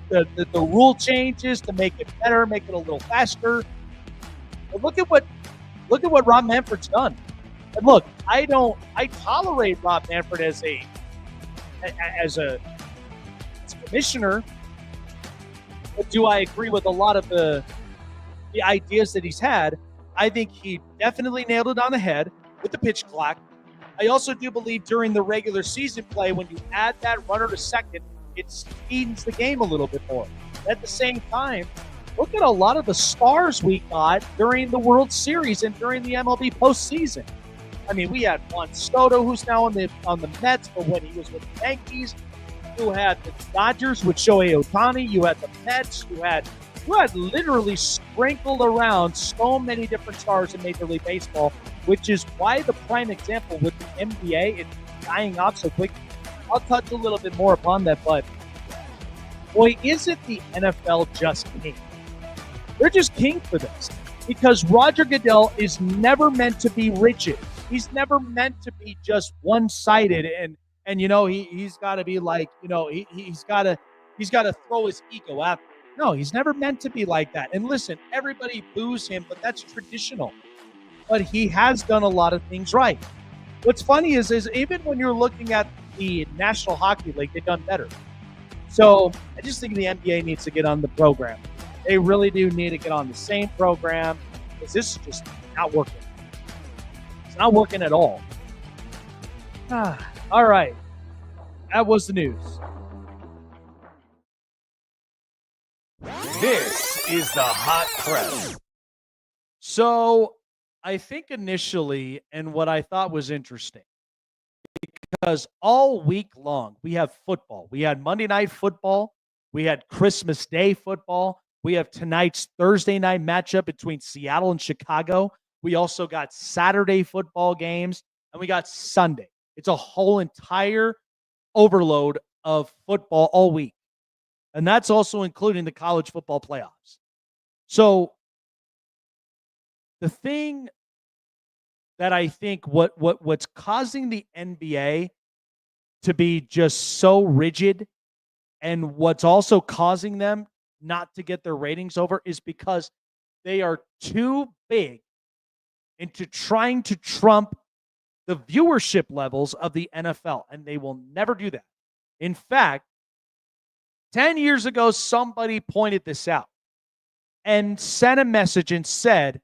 [SPEAKER 3] the rule changes to make it better, make it a little faster. But look at what Rob Manfred's done. And look, I tolerate Rob Manfred as a commissioner, but do I agree with a lot of the ideas that he's had? I think he definitely nailed it on the head with the pitch clock. I also do believe during the regular season play, when you add that runner to second, it speeds the game a little bit more. At the same time, look at a lot of the stars we got during the World Series and during the MLB postseason. I mean, we had Juan Soto, who's now on the Mets, but when he was with the Yankees, you had the Dodgers with Shohei Ohtani, you had the Mets, you had literally sprinkled around so many different stars in Major League Baseball, which is why the prime example with the NBA is dying off so quick. I'll touch a little bit more upon that, but boy, isn't the NFL just king? They're just king for this because Roger Goodell is never meant to be rigid. He's never meant to be just one-sided and you know he's got to be like, you know, he's got to throw his ego out. No, he's never meant to be like that. And listen, everybody boos him, but that's traditional. But he has done a lot of things right. What's funny is even when you're looking at the National Hockey League, they've done better. So I just think the NBA needs to get on the program. They really do need to get on the same program because this is just not working. It's not working at all. All right. That was the news.
[SPEAKER 1] This is the Hot Press.
[SPEAKER 3] So I think initially, and what I thought was interesting, because all week long we have football. We had Monday Night Football. We had Christmas Day football. We have tonight's Thursday night matchup between Seattle and Chicago. We also got Saturday football games, and we got Sunday. It's a whole entire overload of football all week. And that's also including the college football playoffs. So the thing that I think what's causing the NBA to be just so rigid and what's also causing them not to get their ratings over is because they are too big into trying to trump the viewership levels of the NFL, and they will never do that. In fact, 10 years ago, somebody pointed this out and sent a message and said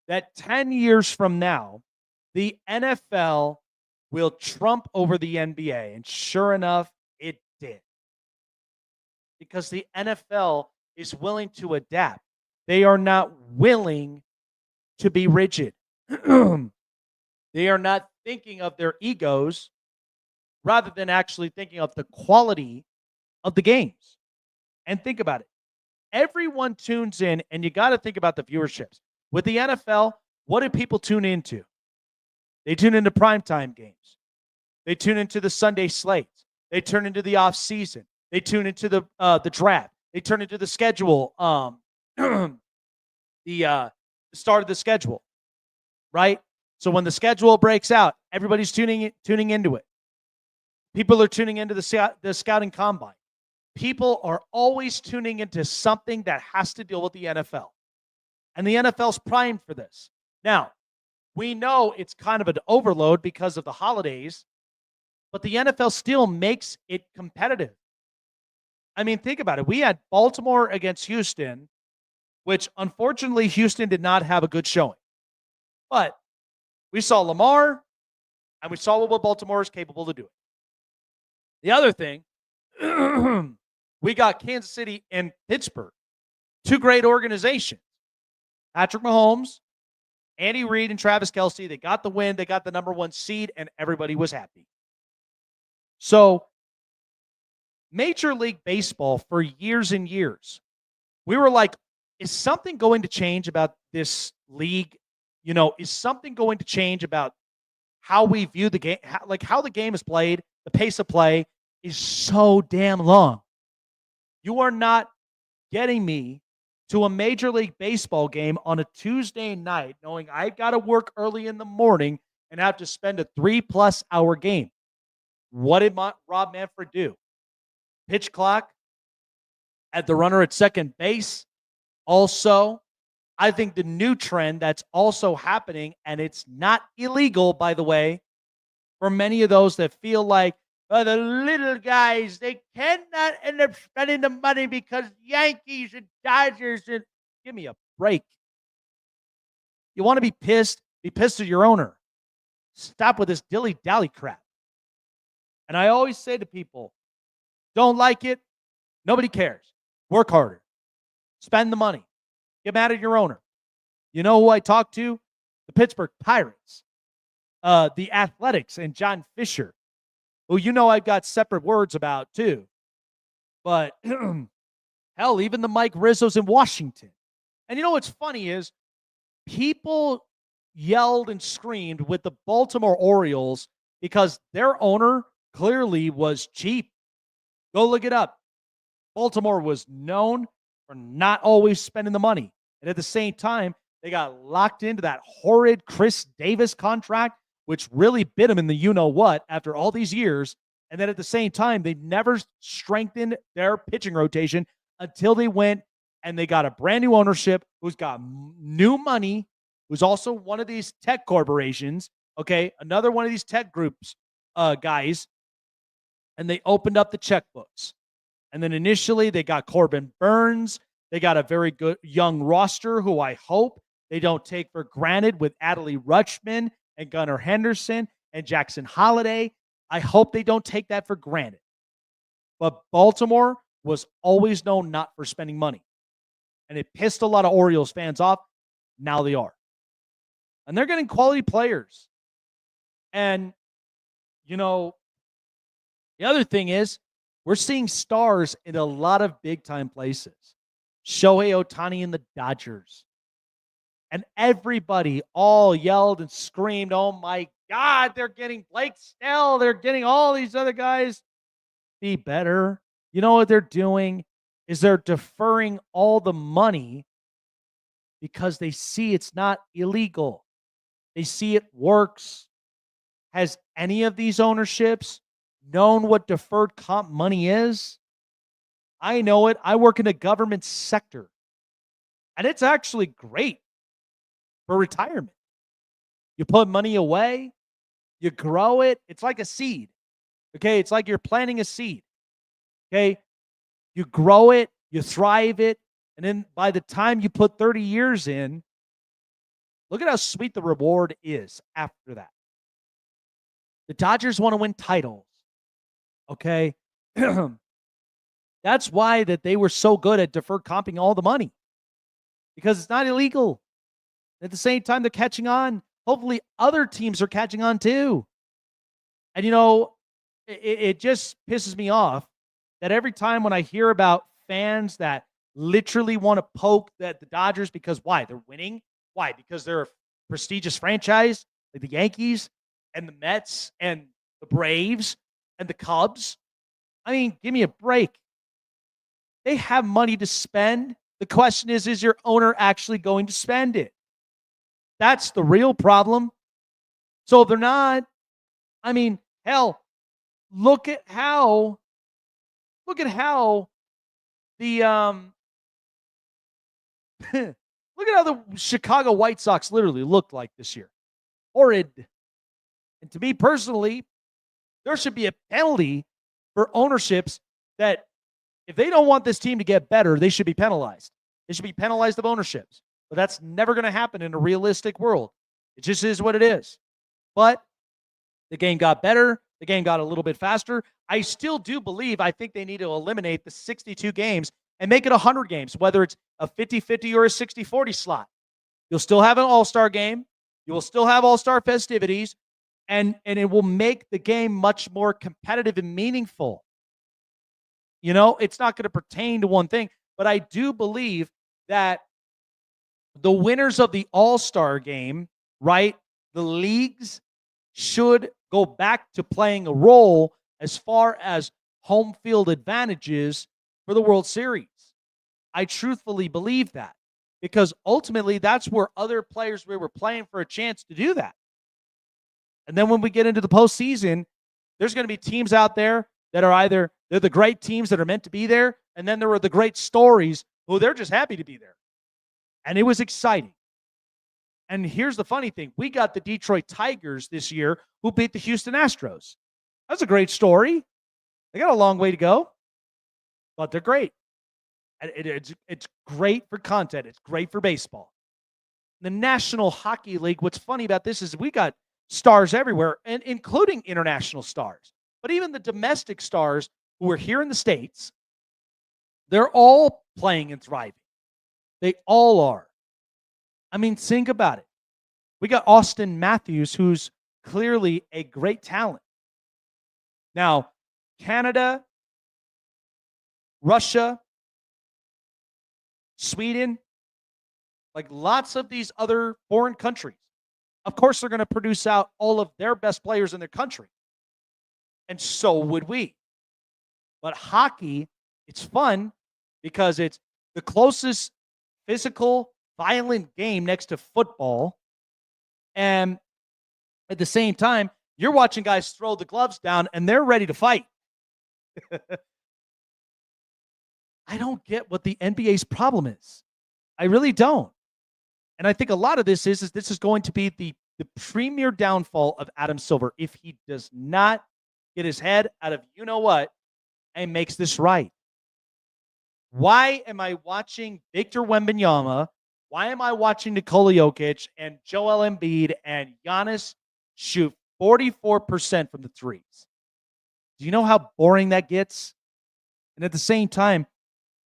[SPEAKER 3] that 10 years from now, the NFL will trump over the NBA. And sure enough, it did. Because the NFL is willing to adapt. They are not willing to be rigid. They are not thinking of their egos rather than actually thinking of the quality of the games. And think about it. Everyone tunes in, and you got to think about the viewerships. With the NFL, what do people tune into? They tune into primetime games. They tune into the Sunday slates. They turn into the off season. They tune into the draft. They turn into the schedule, the start of the schedule, right? So when the schedule breaks out, everybody's tuning into it. People are tuning into the scouting combine. people are always tuning into something that has to deal with the NFL. And the NFL's primed for this. Now, we know it's kind of an overload because of the holidays, but the NFL still makes it competitive. I mean, think about it. We had Baltimore against Houston, which unfortunately Houston did not have a good showing. But we saw Lamar, and we saw what Baltimore is capable of doing. The other thing, we got Kansas City and Pittsburgh, two great organizations. Patrick Mahomes, Andy Reid, and Travis Kelce, they got the win. They got the number 1 seed, and everybody was happy. So, Major League Baseball, for years and years, we were like, is something going to change about this league? You know, is something going to change about how we view the game? How the game is played, the pace of play is so damn long. You are not getting me to a Major League Baseball game on a Tuesday night knowing I've got to work early in the morning and have to spend a 3+ hour game. What did Rob Manfred do? Pitch clock at the runner at second base. Also, I think the new trend that's also happening, and it's not illegal, by the way, for many of those that feel like, the little guys, they cannot end up spending the money because Yankees and Dodgers, and give me a break. You want to be pissed? Be pissed at your owner. Stop with this dilly-dally crap. And I always say to people, don't like it, nobody cares. Work harder. Spend the money. Get mad at your owner. You know who I talked to? The Pittsburgh Pirates, the Athletics, and John Fisher, who I've got separate words about too. But hell, even the Mike Rizzos in Washington. And what's funny is people yelled and screamed with the Baltimore Orioles because their owner clearly was cheap. Go look it up. Baltimore was known for not always spending the money. And at the same time, they got locked into that horrid Chris Davis contract, which really bit them in the you-know-what after all these years. And then at the same time, they never strengthened their pitching rotation until they went and they got a brand new ownership who's got new money, who's also one of these tech corporations, okay, another one of these tech groups, guys, and they opened up the checkbooks. And then initially they got Corbin Burns. They got a very good young roster who I hope they don't take for granted with Adley Rutschman and Gunnar Henderson and Jackson Holliday. I hope they don't take that for granted. But Baltimore was always known not for spending money. And it pissed a lot of Orioles fans off. Now they are. And they're getting quality players. And, the other thing is we're seeing stars in a lot of big-time places. Shohei Ohtani and the Dodgers. And everybody all yelled and screamed, oh, my God, they're getting Blake Snell. They're getting all these other guys. Be better. You know what they're doing is they're deferring all the money because they see it's not illegal. They see it works. Has any of these ownerships known what deferred comp money is? I know it. I work in the government sector. And it's actually great for retirement. You put money away, you grow it. It's like a seed. Okay? It's like you're planting a seed. Okay? You grow it, you thrive it, and then by the time you put 30 years in, look at how sweet the reward is after that. The Dodgers want to win titles. Okay? That's why that they were so good at deferred comping all the money. Because it's not illegal. At the same time, they're catching on. Hopefully, other teams are catching on too. And, it just pisses me off that every time when I hear about fans that literally want to poke at the Dodgers because why? They're winning? Why? Because they're a prestigious franchise like the Yankees and the Mets and the Braves and the Cubs. I mean, give me a break. They have money to spend. The question is your owner actually going to spend it? That's the real problem. So if they're not, hell, look at how look at how the look at how the Chicago White Sox literally looked like this year. Horrid. And to me personally, there should be a penalty for ownerships that if they don't want this team to get better, they should be penalized. They should be penalized of ownerships. But that's never going to happen in a realistic world. It just is what it is. But the game got better. The game got a little bit faster. I still do believe, I think they need to eliminate the 62 games and make it 100 games, whether it's a 50-50 or a 60-40 slot. You'll still have an all-star game. You will still have all-star festivities, and it will make the game much more competitive and meaningful. You know, it's not going to pertain to one thing, but I do believe that the winners of the all-star game, right, the leagues should go back to playing a role as far as home field advantages for the World Series. I truthfully believe that because ultimately that's where other players were playing for a chance to do that. And then when we get into the postseason, there's going to be teams out there that are either they're the great teams that are meant to be there, and then there are the great stories who they're just happy to be there. And it was exciting. And here's the funny thing. We got the Detroit Tigers this year who beat the Houston Astros. That's a great story. They got a long way to go, but they're great. It's great for content. It's great for baseball. The National Hockey League, what's funny about this is we got stars everywhere, and including international stars. But even the domestic stars who are here in the States, they're all playing and thriving. They all are. I mean, think about it. We got Austin Matthews, who's clearly a great talent. Now, Canada, Russia, Sweden, like lots of these other foreign countries, of course, they're going to produce out all of their best players in their country. And so would we. But hockey, it's fun because it's the closest physical, violent game next to football. And at the same time, you're watching guys throw the gloves down and they're ready to fight. I don't get what the NBA's problem is. I really don't. And I think a lot of this is this is going to be the premier downfall of Adam Silver if he does not get his head out of you-know-what and makes this right. Why am I watching Victor Wembanyama? Why am I watching Nikola Jokic and Joel Embiid and Giannis shoot 44% from the threes? Do you know how boring that gets? And at the same time,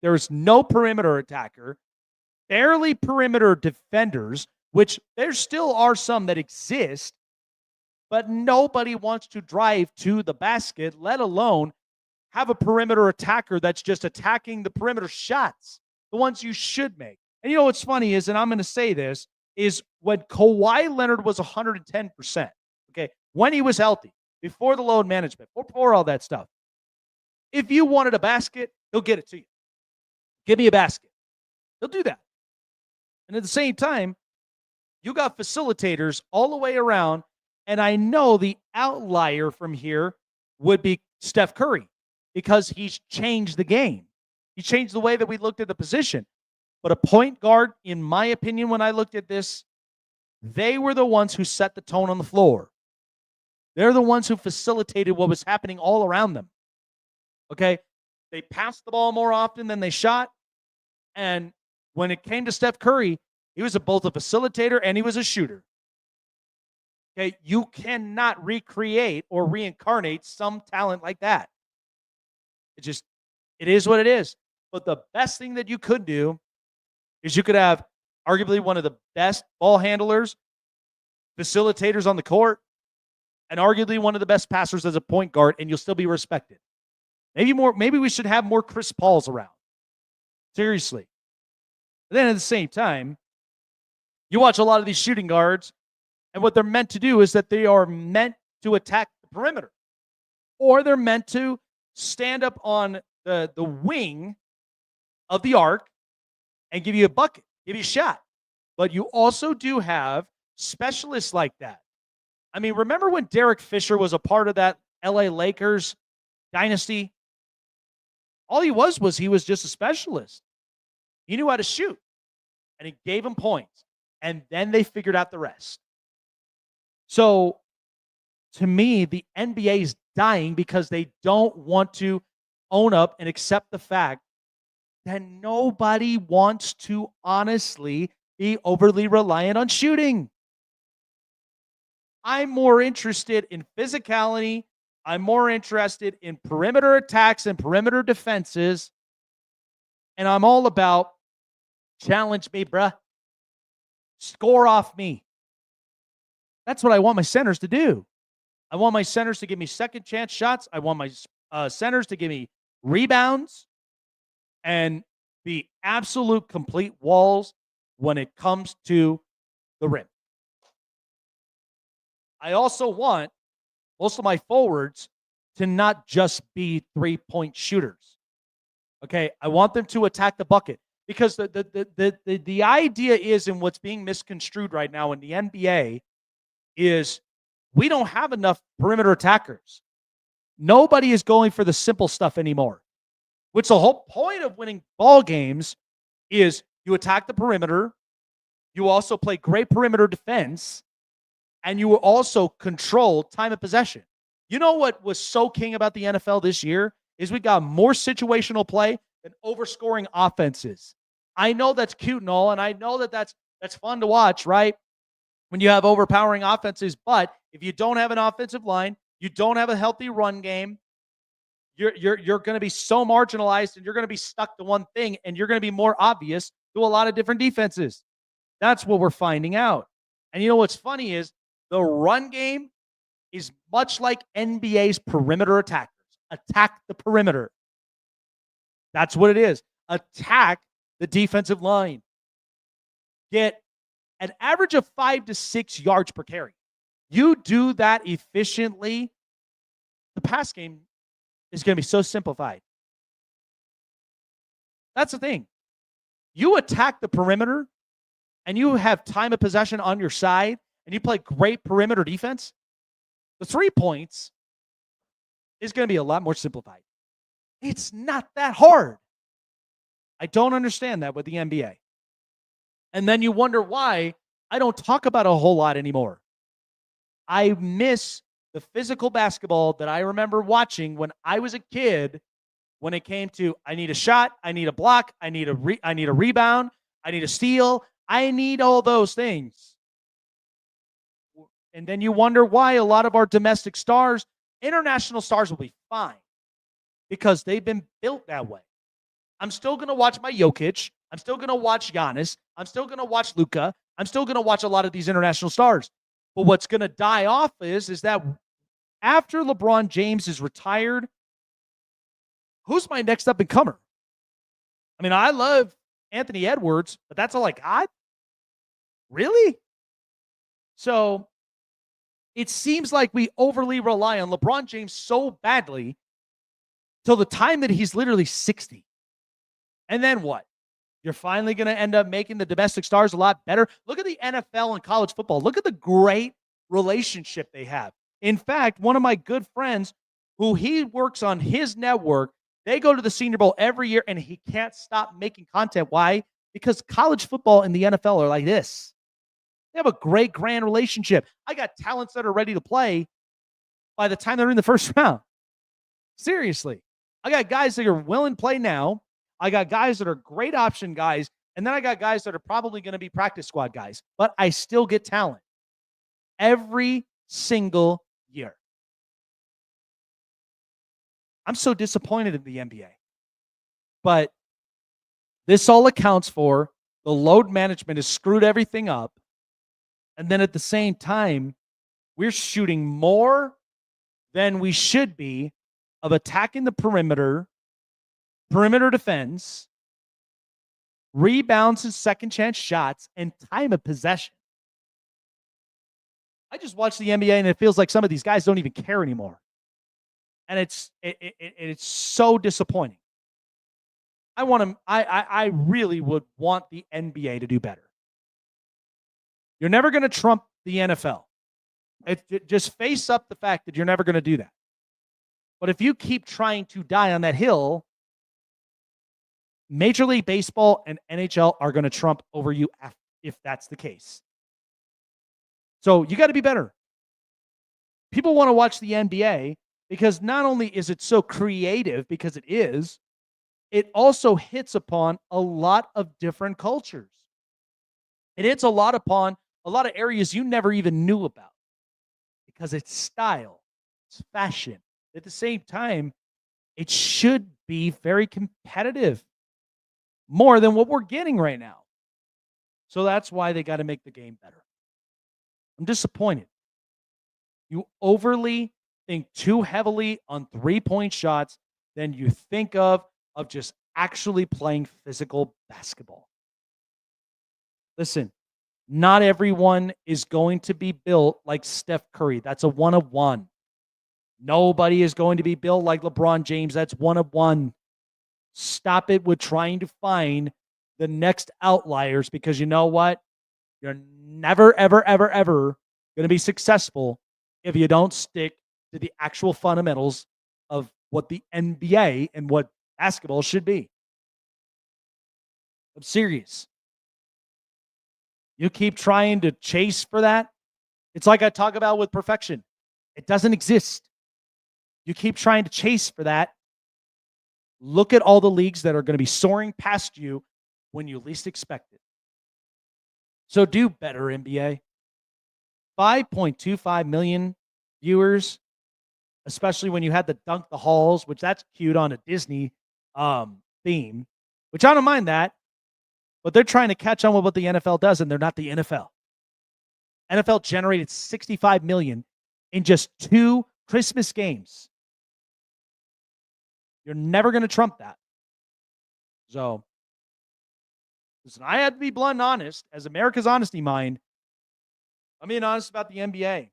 [SPEAKER 3] there is no perimeter attacker, barely perimeter defenders, which there still are some that exist, but nobody wants to drive to the basket, let alone have a perimeter attacker that's just attacking the perimeter shots, the ones you should make. And you know what's funny is, and I'm going to say this, is when Kawhi Leonard was 110%, okay, when he was healthy, before the load management, before all that stuff, if you wanted a basket, he'll get it to you. Give me a basket. He'll do that. And at the same time, you got facilitators all the way around, and I know the outlier from here would be Steph Curry because he's changed the game. He changed the way that we looked at the position. But a point guard, in my opinion, when I looked at this, they were the ones who set the tone on the floor. They're the ones who facilitated what was happening all around them. Okay? They passed the ball more often than they shot. And when it came to Steph Curry, he was both a facilitator and he was a shooter. Okay? You cannot recreate or reincarnate some talent like that. It is what it is. But the best thing that you could do is you could have arguably one of the best ball handlers, facilitators on the court, and arguably one of the best passers as a point guard, and you'll still be respected. Maybe we should have more Chris Pauls around. Seriously. But then at the same time, you watch a lot of these shooting guards, and what they're meant to do is that they are meant to attack the perimeter. Or they're meant to stand up on the wing of the arc and give you a bucket, give you a shot. But you also do have specialists like that. I mean, remember when Derek Fisher was a part of that LA Lakers dynasty? All he was just a specialist. He knew how to shoot, and he gave him points, and then they figured out the rest. So, to me, the NBA is dying because they don't want to own up and accept the fact that nobody wants to honestly be overly reliant on shooting. I'm more interested in physicality. I'm more interested in perimeter attacks and perimeter defenses. And I'm all about challenge me, bruh. Score off me. That's what I want my centers to do. I want my centers to give me second chance shots. I want my centers to give me rebounds and be absolute complete walls when it comes to the rim. I also want most of my forwards to not just be three-point shooters. Okay, I want them to attack the bucket because the idea is, and what's being misconstrued right now in the NBA is we don't have enough perimeter attackers. Nobody is going for the simple stuff anymore, which the whole point of winning ball games is you attack the perimeter, you also play great perimeter defense, and you will also control time of possession. You know what was so king about the NFL this year is we got more situational play than overscoring offenses. I know that's cute and all, and I know that that's fun to watch, right? When you have overpowering offenses, but if you don't have an offensive line, you don't have a healthy run game, you're going to be so marginalized and you're going to be stuck to one thing and you're going to be more obvious to a lot of different defenses. That's what we're finding out. And you know what's funny is the run game is much like NBA's perimeter attackers. Attack the perimeter. That's what it is. Attack the defensive line. Get an average of 5 to 6 yards per carry. You do that efficiently, the pass game is going to be so simplified. That's the thing. You attack the perimeter and you have time of possession on your side and you play great perimeter defense, the 3 points is going to be a lot more simplified. It's not that hard. I don't understand that with the NBA. And then you wonder why I don't talk about a whole lot anymore. I miss the physical basketball that I remember watching when I was a kid, when it came to I need a shot, I need a block, I need a rebound, I need a steal, I need all those things. And then you wonder why a lot of our domestic stars, international stars will be fine because they've been built that way. I'm still going to watch my Jokic. I'm still going to watch Giannis. I'm still going to watch Luka. I'm still going to watch a lot of these international stars. But what's going to die off is that after LeBron James is retired, who's my next up and comer? I mean, I love Anthony Edwards, but that's all I got? Really? So it seems like we overly rely on LeBron James so badly till the time that he's literally 60. And then what? You're finally going to end up making the domestic stars a lot better. Look at the NFL and college football. Look at the great relationship they have. In fact, one of my good friends who he works on his network, they go to the Senior Bowl every year and he can't stop making content. Why? Because college football and the NFL are like this. They have a great, grand relationship. I got talents that are ready to play by the time they're in the first round. Seriously. I got guys that are willing to play now. I got guys that are great option guys. And then I got guys that are probably going to be practice squad guys. But I still get talent every single year. I'm so disappointed in the NBA. But this all accounts for the load management has screwed everything up. And then at the same time, we're shooting more than we should be of attacking the perimeter defense, rebounds and second chance shots, and time of possession. I just watch the NBA and it feels like some of these guys don't even care anymore. And it's so disappointing. I really would want the NBA to do better. You're never going to trump the NFL. Just face up the fact that you're never going to do that. But if you keep trying to die on that hill, Major League Baseball and NHL are going to trump over you if that's the case. So you got to be better. People want to watch the NBA because not only is it so creative, because it also hits upon a lot of different cultures. It hits a lot upon a lot of areas you never even knew about because it's style, it's fashion. At the same time, it should be very competitive, more than what we're getting right now. So that's why they got to make the game better. I'm disappointed. You overly think too heavily on three-point shots than you think of just actually playing physical basketball. Listen, not everyone is going to be built like Steph Curry. That's a one of one. Nobody is going to be built like LeBron James. That's one of one. Stop it with trying to find the next outliers, because you know what? You're never, ever, ever, ever going to be successful if you don't stick to the actual fundamentals of what the NBA and what basketball should be. I'm serious. You keep trying to chase for that. It's like I talk about with perfection. It doesn't exist. You keep trying to chase for that. Look at all the leagues that are going to be soaring past you when you least expect it. So do better, NBA. 5.25 million viewers, especially when you had the Dunk the Halls, which that's cute on a Disney theme, which I don't mind that. But they're trying to catch on with what the NFL does, and they're not the NFL. NFL generated $65 million in just 2 Christmas games. You're never going to trump that. So, listen, I had to be blunt and honest. As America's honesty mind, I'm being honest about the NBA.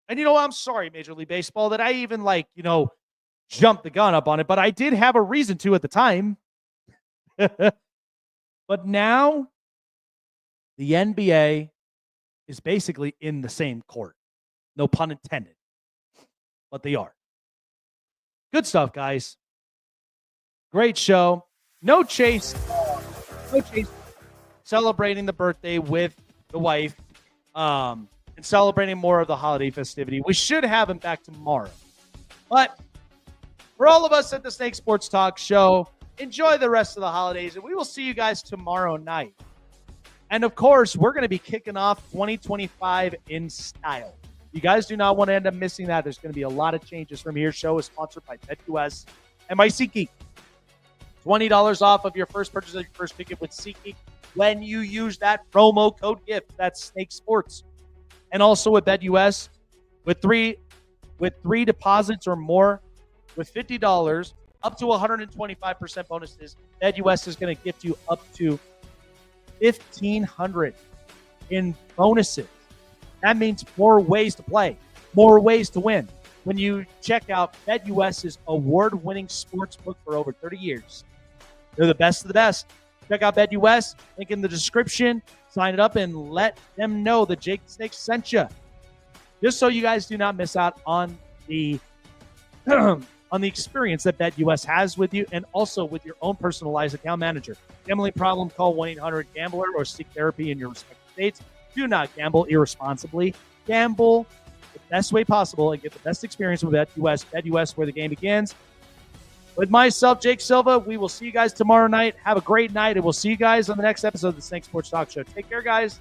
[SPEAKER 3] And I'm sorry, Major League Baseball, that I even jumped the gun up on it, but I did have a reason to at the time. But now the NBA is basically in the same court. No pun intended. But they are. Good stuff, guys. Great show. No chase. Celebrating the birthday with the wife. And celebrating more of the holiday festivity. We should have him back tomorrow. But for all of us at the Snake Sports Talk Show, enjoy the rest of the holidays, and we will see you guys tomorrow night. And, of course, we're going to be kicking off 2025 in style. You guys do not want to end up missing that. There's going to be a lot of changes from here. Show is sponsored by BetUS and my SeatGeek. $20 off of your first purchase of your first ticket with SeatGeek when you use that promo code GIFT. That's Snake Sports. And also with BetUS, with three deposits or more, with $50, up to 125% bonuses, BetUS is going to gift you up to $1,500 in bonuses. That means more ways to play, more ways to win. When you check out BetUS's award-winning sports book for over 30 years, they're the best of the best. Check out BetUS, link in the description, sign it up, and let them know that Jake the Snake sent you. Just so you guys do not miss out on the on the experience that BetUS has with you, and also with your own personalized account manager. Gambling problem? Call 1-800-GAMBLER or seek therapy in your respective states. Do not gamble irresponsibly. Gamble the best way possible and get the best experience with BetUS. BetUS, where the game begins. With myself, Jake Silva, we will see you guys tomorrow night. Have a great night, and we'll see you guys on the next episode of the Snake Sports Talk Show. Take care, guys.